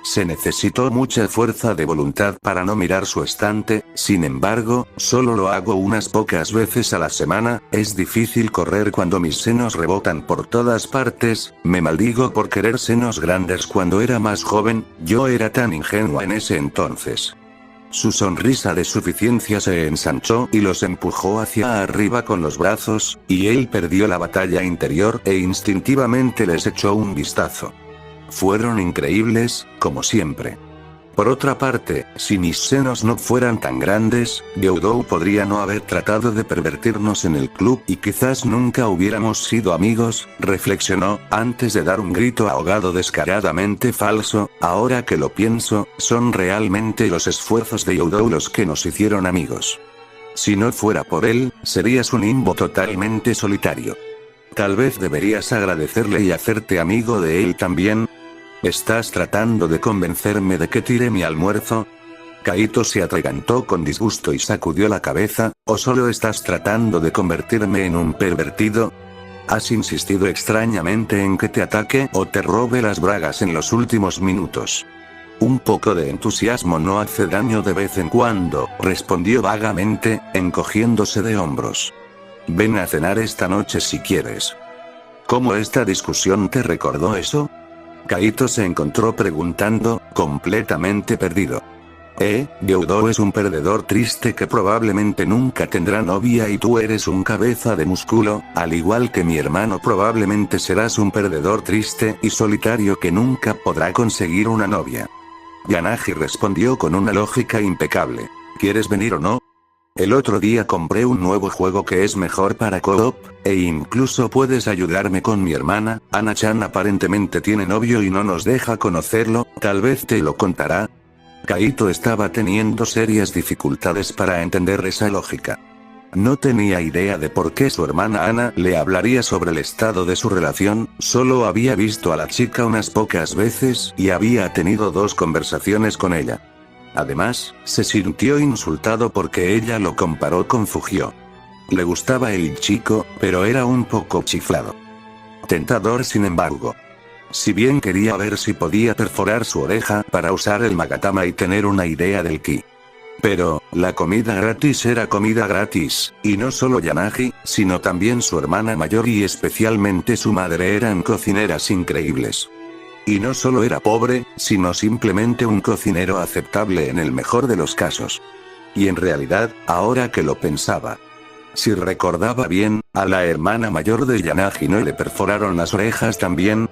Se necesitó mucha fuerza de voluntad para no mirar su estante, sin embargo, solo lo hago unas pocas veces a la semana. Es difícil correr cuando mis senos rebotan por todas partes. Me maldigo por querer senos grandes cuando era más joven, yo era tan ingenua en ese entonces. Su sonrisa de suficiencia se ensanchó y los empujó hacia arriba con los brazos, y él perdió la batalla interior e instintivamente les echó un vistazo. Fueron increíbles, como siempre. Por otra parte, si mis senos no fueran tan grandes, Youdou podría no haber tratado de pervertirnos en el club y quizás nunca hubiéramos sido amigos, reflexionó, antes de dar un grito ahogado descaradamente falso. Ahora que lo pienso, son realmente los esfuerzos de Youdou los que nos hicieron amigos. Si no fuera por él, serías un imbo totalmente solitario. Tal vez deberías agradecerle y hacerte amigo de él también. ¿Estás tratando de convencerme de que tire mi almuerzo? Kaito se atragantó con disgusto y sacudió la cabeza. ¿O solo estás tratando de convertirme en un pervertido? ¿Has insistido extrañamente en que te ataque o te robe las bragas en los últimos minutos? Un poco de entusiasmo no hace daño de vez en cuando, respondió vagamente, encogiéndose de hombros. Ven a cenar esta noche si quieres. ¿Cómo esta discusión te recordó eso? Kaito se encontró preguntando, completamente perdido. Gyudo es un perdedor triste que probablemente nunca tendrá novia y tú eres un cabeza de músculo, al igual que mi hermano probablemente serás un perdedor triste y solitario que nunca podrá conseguir una novia. Yanagi respondió con una lógica impecable. ¿Quieres venir o no? El otro día compré un nuevo juego que es mejor para co-op, e incluso puedes ayudarme con mi hermana. Ana-chan aparentemente tiene novio y no nos deja conocerlo, tal vez te lo contará. Kaito estaba teniendo serias dificultades para entender esa lógica. No tenía idea de por qué su hermana Ana le hablaría sobre el estado de su relación, solo había visto a la chica unas pocas veces y había tenido 2 conversaciones con ella. Además, se sintió insultado porque ella lo comparó con Fujio. Le gustaba el chico, pero era un poco chiflado. Tentador sin embargo. Si bien quería ver si podía perforar su oreja para usar el magatama y tener una idea del ki. Pero, la comida gratis era comida gratis, y no solo Yanagi, sino también su hermana mayor y especialmente su madre eran cocineras increíbles. Y no solo era pobre, sino simplemente un cocinero aceptable en el mejor de los casos. Y en realidad, ahora que lo pensaba, si recordaba bien, a la hermana mayor de Yanagi no le perforaron las orejas también.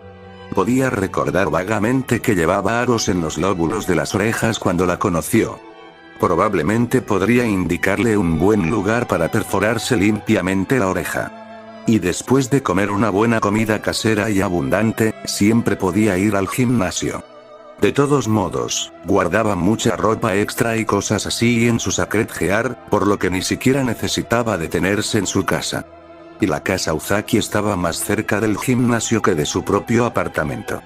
Podía recordar vagamente que llevaba aros en los lóbulos de las orejas cuando la conoció. Probablemente podría indicarle un buen lugar para perforarse limpiamente la oreja. Y después de comer una buena comida casera y abundante, siempre podía ir al gimnasio. De todos modos, guardaba mucha ropa extra y cosas así en su Sacred Gear, por lo que ni siquiera necesitaba detenerse en su casa. Y la casa Uzaki estaba más cerca del gimnasio que de su propio apartamento.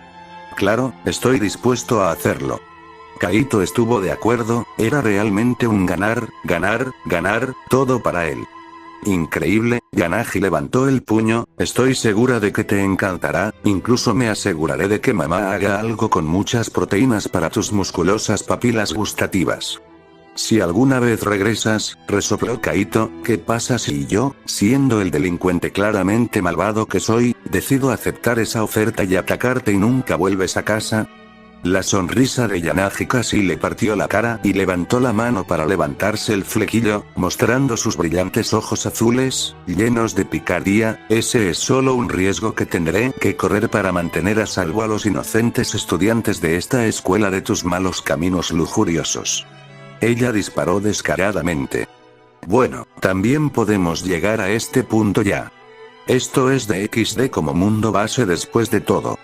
Claro, estoy dispuesto a hacerlo. Kaito estuvo de acuerdo, era realmente un ganar, ganar, ganar, todo para él. Increíble, Yanagi levantó el puño, estoy segura de que te encantará, incluso me aseguraré de que mamá haga algo con muchas proteínas para tus musculosas papilas gustativas. Si alguna vez regresas, resopló Kaito, ¿qué pasa si yo, siendo el delincuente claramente malvado que soy, decido aceptar esa oferta y atacarte y nunca vuelves a casa? La sonrisa de Yanagi casi le partió la cara y levantó la mano para levantarse el flequillo, mostrando sus brillantes ojos azules, llenos de picardía. Ese es solo un riesgo que tendré que correr para mantener a salvo a los inocentes estudiantes de esta escuela de tus malos caminos lujuriosos. Ella disparó descaradamente. Bueno, también podemos llegar a este punto ya. Esto es de XD como mundo base después de todo.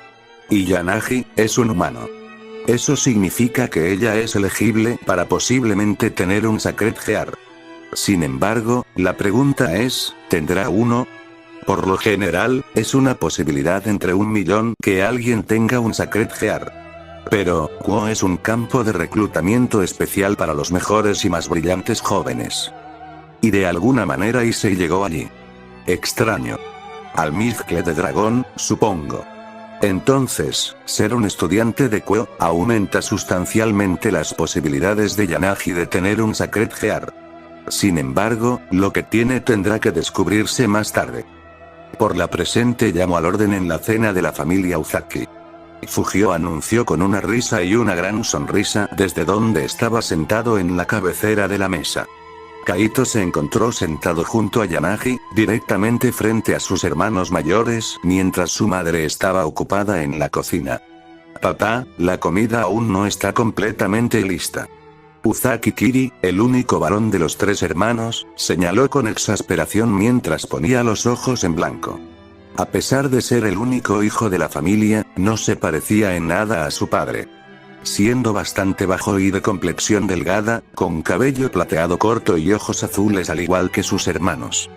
Y Yanagi, es un humano. Eso significa que ella es elegible para posiblemente tener un Sacred Gear. Sin embargo, la pregunta es, ¿tendrá uno? Por lo general, es una posibilidad entre 1.000.000 que alguien tenga un Sacred Gear. Pero, Kuo es un campo de reclutamiento especial para los mejores y más brillantes jóvenes. Y de alguna manera Issei llegó allí. Extraño. Al Mizcle de dragón, supongo. Entonces, ser un estudiante de Kuo aumenta sustancialmente las posibilidades de Yanagi de tener un Sacred Gear. Sin embargo, lo que tiene tendrá que descubrirse más tarde. Por la presente llamo al orden en la cena de la familia Uzaki. Fujio anunció con una risa y una gran sonrisa desde donde estaba sentado en la cabecera de la mesa. Kaito se encontró sentado junto a Yanagi, directamente frente a sus hermanos mayores, mientras su madre estaba ocupada en la cocina. Papá, la comida aún no está completamente lista. Uzaki Kiri, el único varón de los 3 hermanos, señaló con exasperación mientras ponía los ojos en blanco. A pesar de ser el único hijo de la familia, no se parecía en nada a su padre. Siendo bastante bajo y de complexión delgada, con cabello plateado corto y ojos azules al igual que sus hermanos.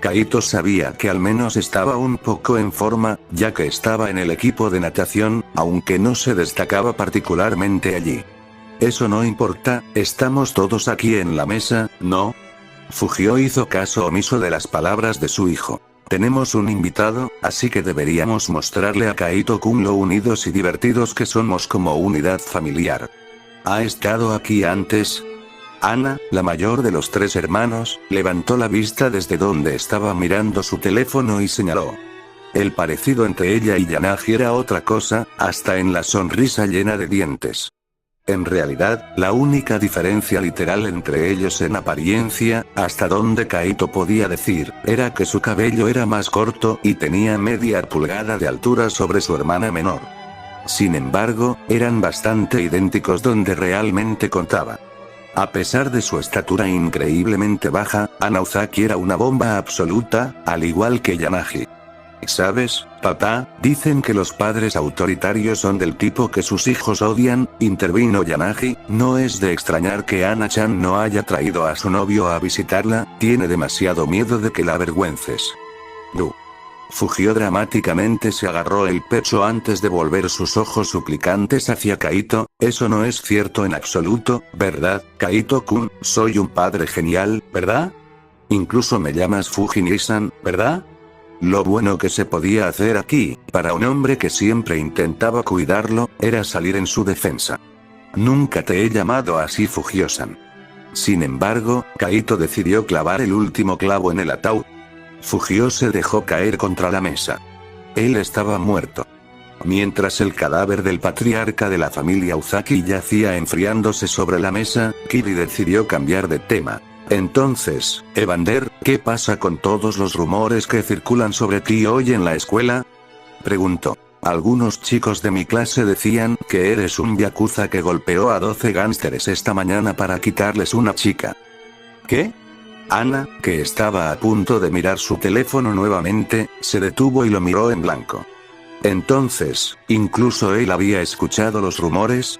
Kaito sabía que al menos estaba un poco en forma, ya que estaba en el equipo de natación, aunque no se destacaba particularmente allí. Eso no importa, estamos todos aquí en la mesa, ¿no? Fujio hizo caso omiso de las palabras de su hijo. Tenemos un invitado, así que deberíamos mostrarle a Kaito-kun lo unidos y divertidos que somos como unidad familiar. ¿Ha estado aquí antes? Ana, la mayor de los 3 hermanos, levantó la vista desde donde estaba mirando su teléfono y señaló. El parecido entre ella y Yanagi era otra cosa, hasta en la sonrisa llena de dientes. En realidad, la única diferencia literal entre ellos en apariencia, hasta donde Kaito podía decir, era que su cabello era más corto y tenía media pulgada de altura sobre su hermana menor. Sin embargo, eran bastante idénticos donde realmente contaba. A pesar de su estatura increíblemente baja, Ana Uzaki era una bomba absoluta, al igual que Yanagi. ¿Sabes, papá? Dicen que los padres autoritarios son del tipo que sus hijos odian, intervino Yanagi. No es de extrañar que Ana-chan no haya traído a su novio a visitarla, tiene demasiado miedo de que la avergüences. Fujio dramáticamente se agarró el pecho antes de volver sus ojos suplicantes hacia Kaito. Eso no es cierto en absoluto, ¿verdad, Kaito-kun? Soy un padre genial, ¿verdad? Incluso me llamas Fuji-san, ¿verdad? Lo bueno que se podía hacer aquí, para un hombre que siempre intentaba cuidarlo, era salir en su defensa. Nunca te he llamado así, Fujio-san. Sin embargo, Kaito decidió clavar el último clavo en el ataúd. Fujio se dejó caer contra la mesa. Él estaba muerto. Mientras el cadáver del patriarca de la familia Uzaki yacía enfriándose sobre la mesa, Kiri decidió cambiar de tema. Entonces, Evander, ¿qué pasa con todos los rumores que circulan sobre ti hoy en la escuela? Preguntó. Algunos chicos de mi clase decían que eres un yakuza que golpeó a 12 gánsteres esta mañana para quitarles una chica. ¿Qué? Ana, que estaba a punto de mirar su teléfono nuevamente, se detuvo y lo miró en blanco. Entonces, ¿incluso él había escuchado los rumores?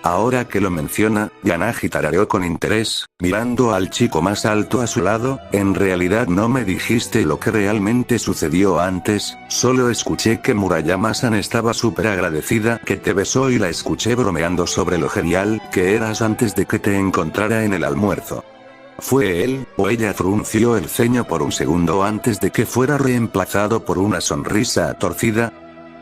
Ahora que lo menciona, Yanagi tarareó con interés, mirando al chico más alto a su lado. En realidad no me dijiste lo que realmente sucedió antes, solo escuché que Murayama-san estaba súper agradecida que te besó y la escuché bromeando sobre lo genial que eras antes de que te encontrara en el almuerzo. ¿Fue él, o ella? Frunció el ceño por un segundo antes de que fuera reemplazado por una sonrisa torcida.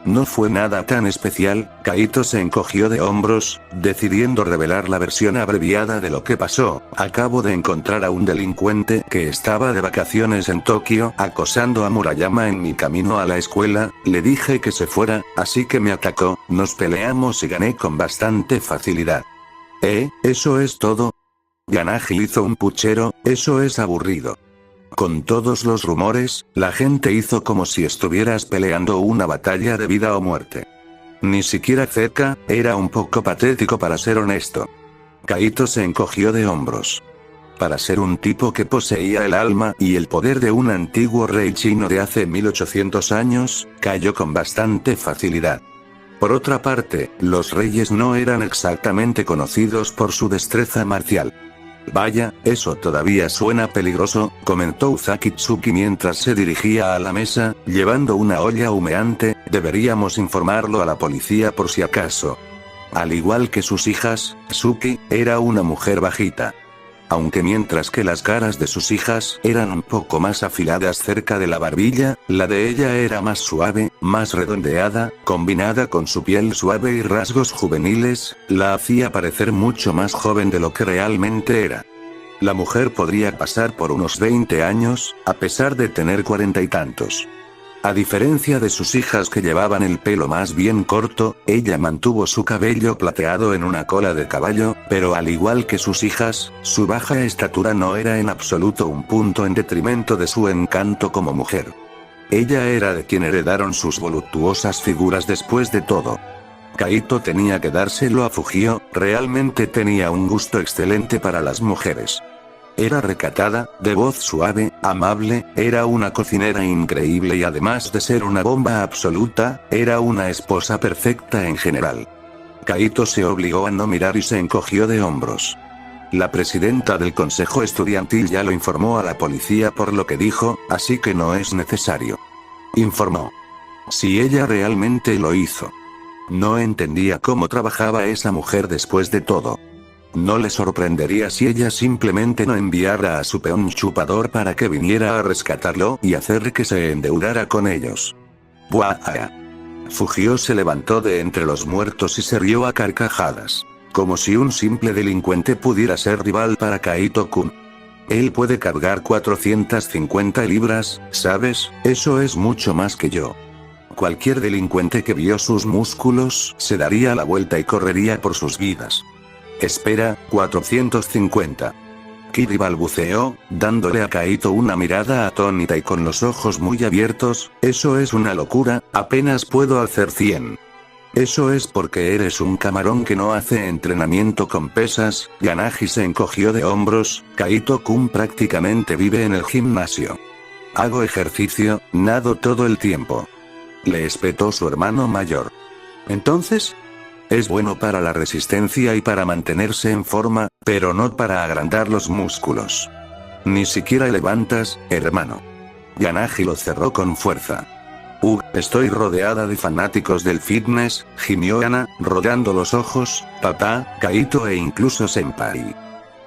No fue nada tan especial. Kaito se encogió de hombros, decidiendo revelar la versión abreviada de lo que pasó. Acabo de encontrar a un delincuente que estaba de vacaciones en Tokio, acosando a Murayama en mi camino a la escuela. Le dije que se fuera, así que me atacó, nos peleamos y gané con bastante facilidad. ¿Eso es todo? Yanagi hizo un puchero. Eso es aburrido. Con todos los rumores, la gente hizo como si estuvieras peleando una batalla de vida o muerte. Ni siquiera cerca, era un poco patético para ser honesto. Kaito se encogió de hombros. Para ser un tipo que poseía el alma y el poder de un antiguo rey chino de hace 1800 años, cayó con bastante facilidad. Por otra parte, los reyes no eran exactamente conocidos por su destreza marcial. Vaya, eso todavía suena peligroso, comentó Uzaki-tsuki mientras se dirigía a la mesa, llevando una olla humeante. Deberíamos informarlo a la policía por si acaso. Al igual que sus hijas, Tsuki era una mujer bajita. Aunque mientras que las caras de sus hijas eran un poco más afiladas cerca de la barbilla, la de ella era más suave, más redondeada, combinada con su piel suave y rasgos juveniles, la hacía parecer mucho más joven de lo que realmente era. La mujer podría pasar por unos 20 años, a pesar de tener 40 y tantos. A diferencia de sus hijas que llevaban el pelo más bien corto, ella mantuvo su cabello plateado en una cola de caballo, pero al igual que sus hijas, su baja estatura no era en absoluto un punto en detrimento de su encanto como mujer. Ella era de quien heredaron sus voluptuosas figuras después de todo. Kaito tenía que dárselo a Fujio, realmente tenía un gusto excelente para las mujeres. Era recatada, de voz suave, amable, era una cocinera increíble y además de ser una bomba absoluta, era una esposa perfecta en general. Kaito se obligó a no mirar y se encogió de hombros. La presidenta del consejo estudiantil ya lo informó a la policía por lo que dijo, así que no es necesario. Informó. Si ella realmente lo hizo. No entendía cómo trabajaba esa mujer después de todo. No le sorprendería si ella simplemente no enviara a su peón chupador para que viniera a rescatarlo y hacer que se endeudara con ellos. ¡Buah! Fujio se levantó de entre los muertos y se rió a carcajadas. Como si un simple delincuente pudiera ser rival para Kaito-kun. Él puede cargar 450 libras, ¿sabes? Eso es mucho más que yo. Cualquier delincuente que vio sus músculos se daría la vuelta y correría por sus vidas. Espera, 450. Kiri balbuceó, dándole a Kaito una mirada atónita y con los ojos muy abiertos. Eso es una locura, apenas puedo hacer 100. Eso es porque eres un camarón que no hace entrenamiento con pesas. Yanagi se encogió de hombros. Kaito-kun prácticamente vive en el gimnasio. Hago ejercicio, nado todo el tiempo. Le espetó su hermano mayor. Entonces, es bueno para la resistencia y para mantenerse en forma, pero no para agrandar los músculos. Ni siquiera levantas, hermano. Yanagi lo cerró con fuerza. Estoy rodeada de fanáticos del fitness, gimió Ana, rodeando los ojos, papá, Kaito e incluso Senpai.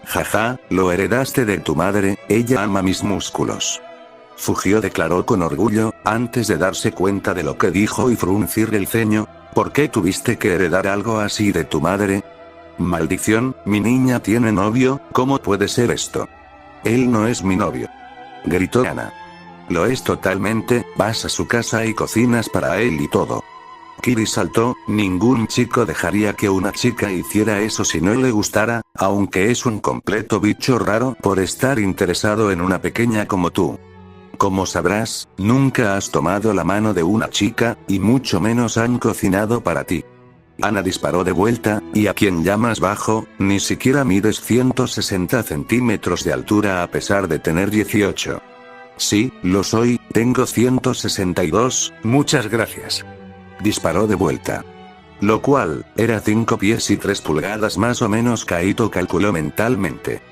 Jaja, lo heredaste de tu madre, ella ama mis músculos. Fujio declaró con orgullo, antes de darse cuenta de lo que dijo y fruncir el ceño. ¿Por qué tuviste que heredar algo así de tu madre? Maldición, mi niña tiene novio, ¿cómo puede ser esto? Él no es mi novio. Gritó Ana. Lo es totalmente, vas a su casa y cocinas para él y todo. Kiri saltó, ningún chico dejaría que una chica hiciera eso si no le gustara, aunque es un completo bicho raro por estar interesado en una pequeña como tú. Como sabrás, nunca has tomado la mano de una chica, y mucho menos han cocinado para ti. Ana disparó de vuelta, ¿y a quien llamas bajo? Ni siquiera mides 160 centímetros de altura a pesar de tener 18. Sí, lo soy, tengo 162, muchas gracias. Disparó de vuelta. Lo cual, era 5 pies y 3 pulgadas más o menos, Kaito calculó mentalmente.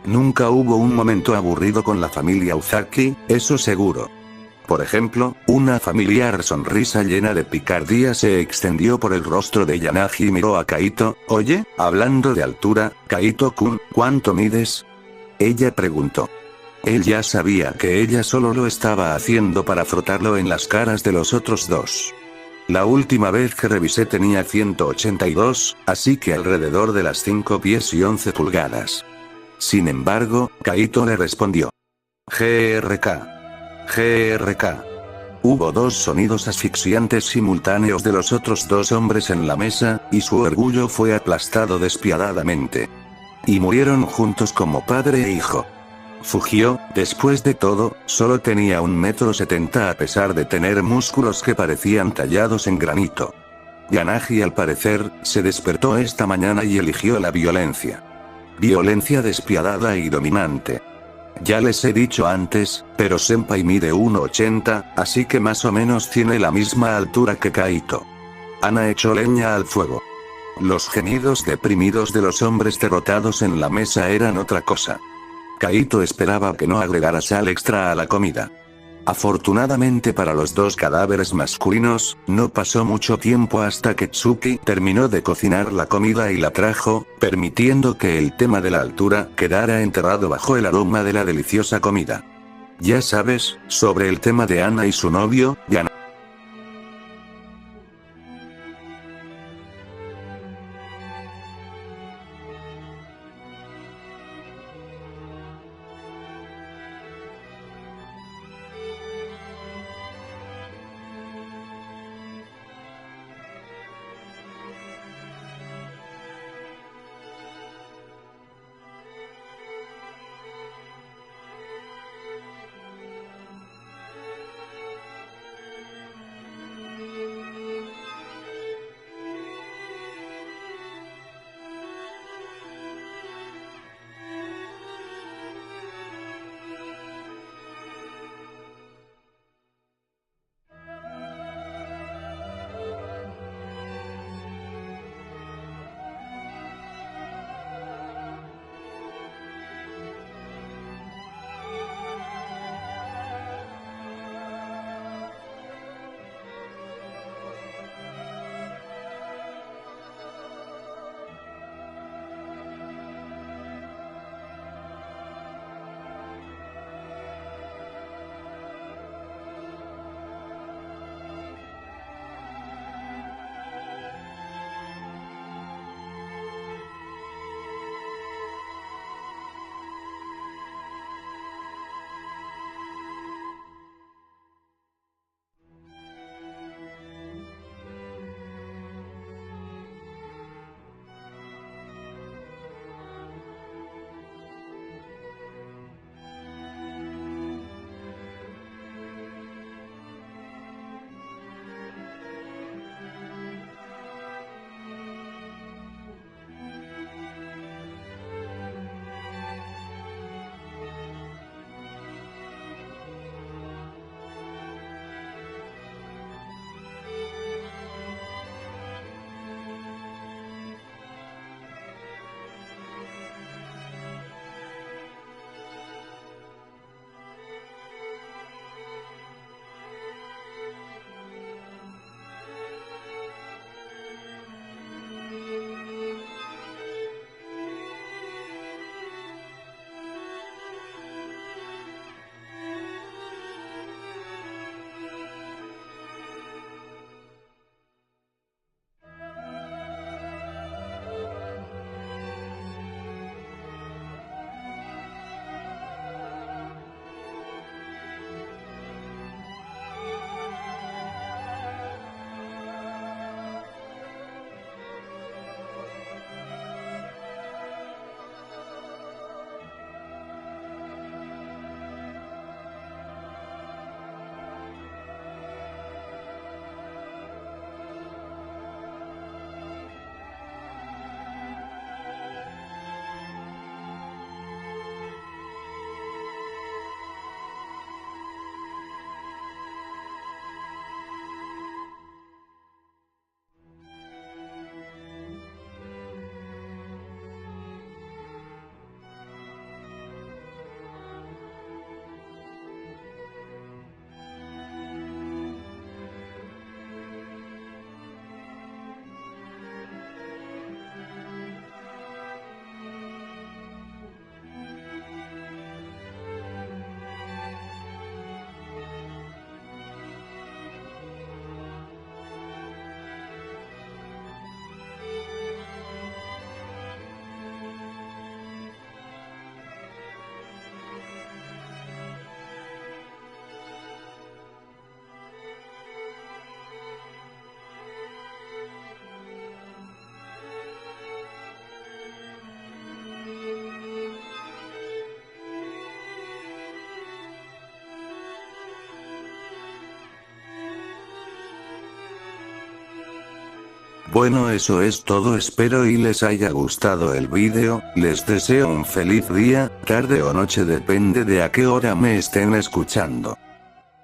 Nunca hubo un momento aburrido con la familia Uzaki, eso seguro. Por ejemplo, una familiar sonrisa llena de picardía se extendió por el rostro de Yanagi y miró a Kaito. Oye, hablando de altura, Kaito-kun, ¿cuánto mides? Ella preguntó. Él ya sabía que ella solo lo estaba haciendo para frotarlo en las caras de los otros dos. La última vez que revisé tenía 182, así que alrededor de las 5 pies y 11 pulgadas. Sin embargo, Kaito le respondió. GRK. GRK. Hubo dos sonidos asfixiantes simultáneos de los otros dos hombres en la mesa, y su orgullo fue aplastado despiadadamente. Y murieron juntos como padre e hijo. Fujio, después de todo, solo tenía 1,70 m a pesar de tener músculos que parecían tallados en granito. Yanagi al parecer, se despertó esta mañana y eligió la violencia. Violencia despiadada y dominante. Ya les he dicho antes, pero Senpai mide 1,80, así que más o menos tiene la misma altura que Kaito. Ana echó leña al fuego. Los gemidos deprimidos de los hombres derrotados en la mesa eran otra cosa. Kaito esperaba que no agregara sal extra a la comida. Afortunadamente para los dos cadáveres masculinos, no pasó mucho tiempo hasta que Tsuki terminó de cocinar la comida y la trajo, permitiendo que el tema de la altura quedara enterrado bajo el aroma de la deliciosa comida. Ya sabes, sobre el tema de Ana y su novio, Yana. Bueno, eso es todo, espero y les haya gustado el vídeo, les deseo un feliz día, tarde o noche, depende de a qué hora me estén escuchando.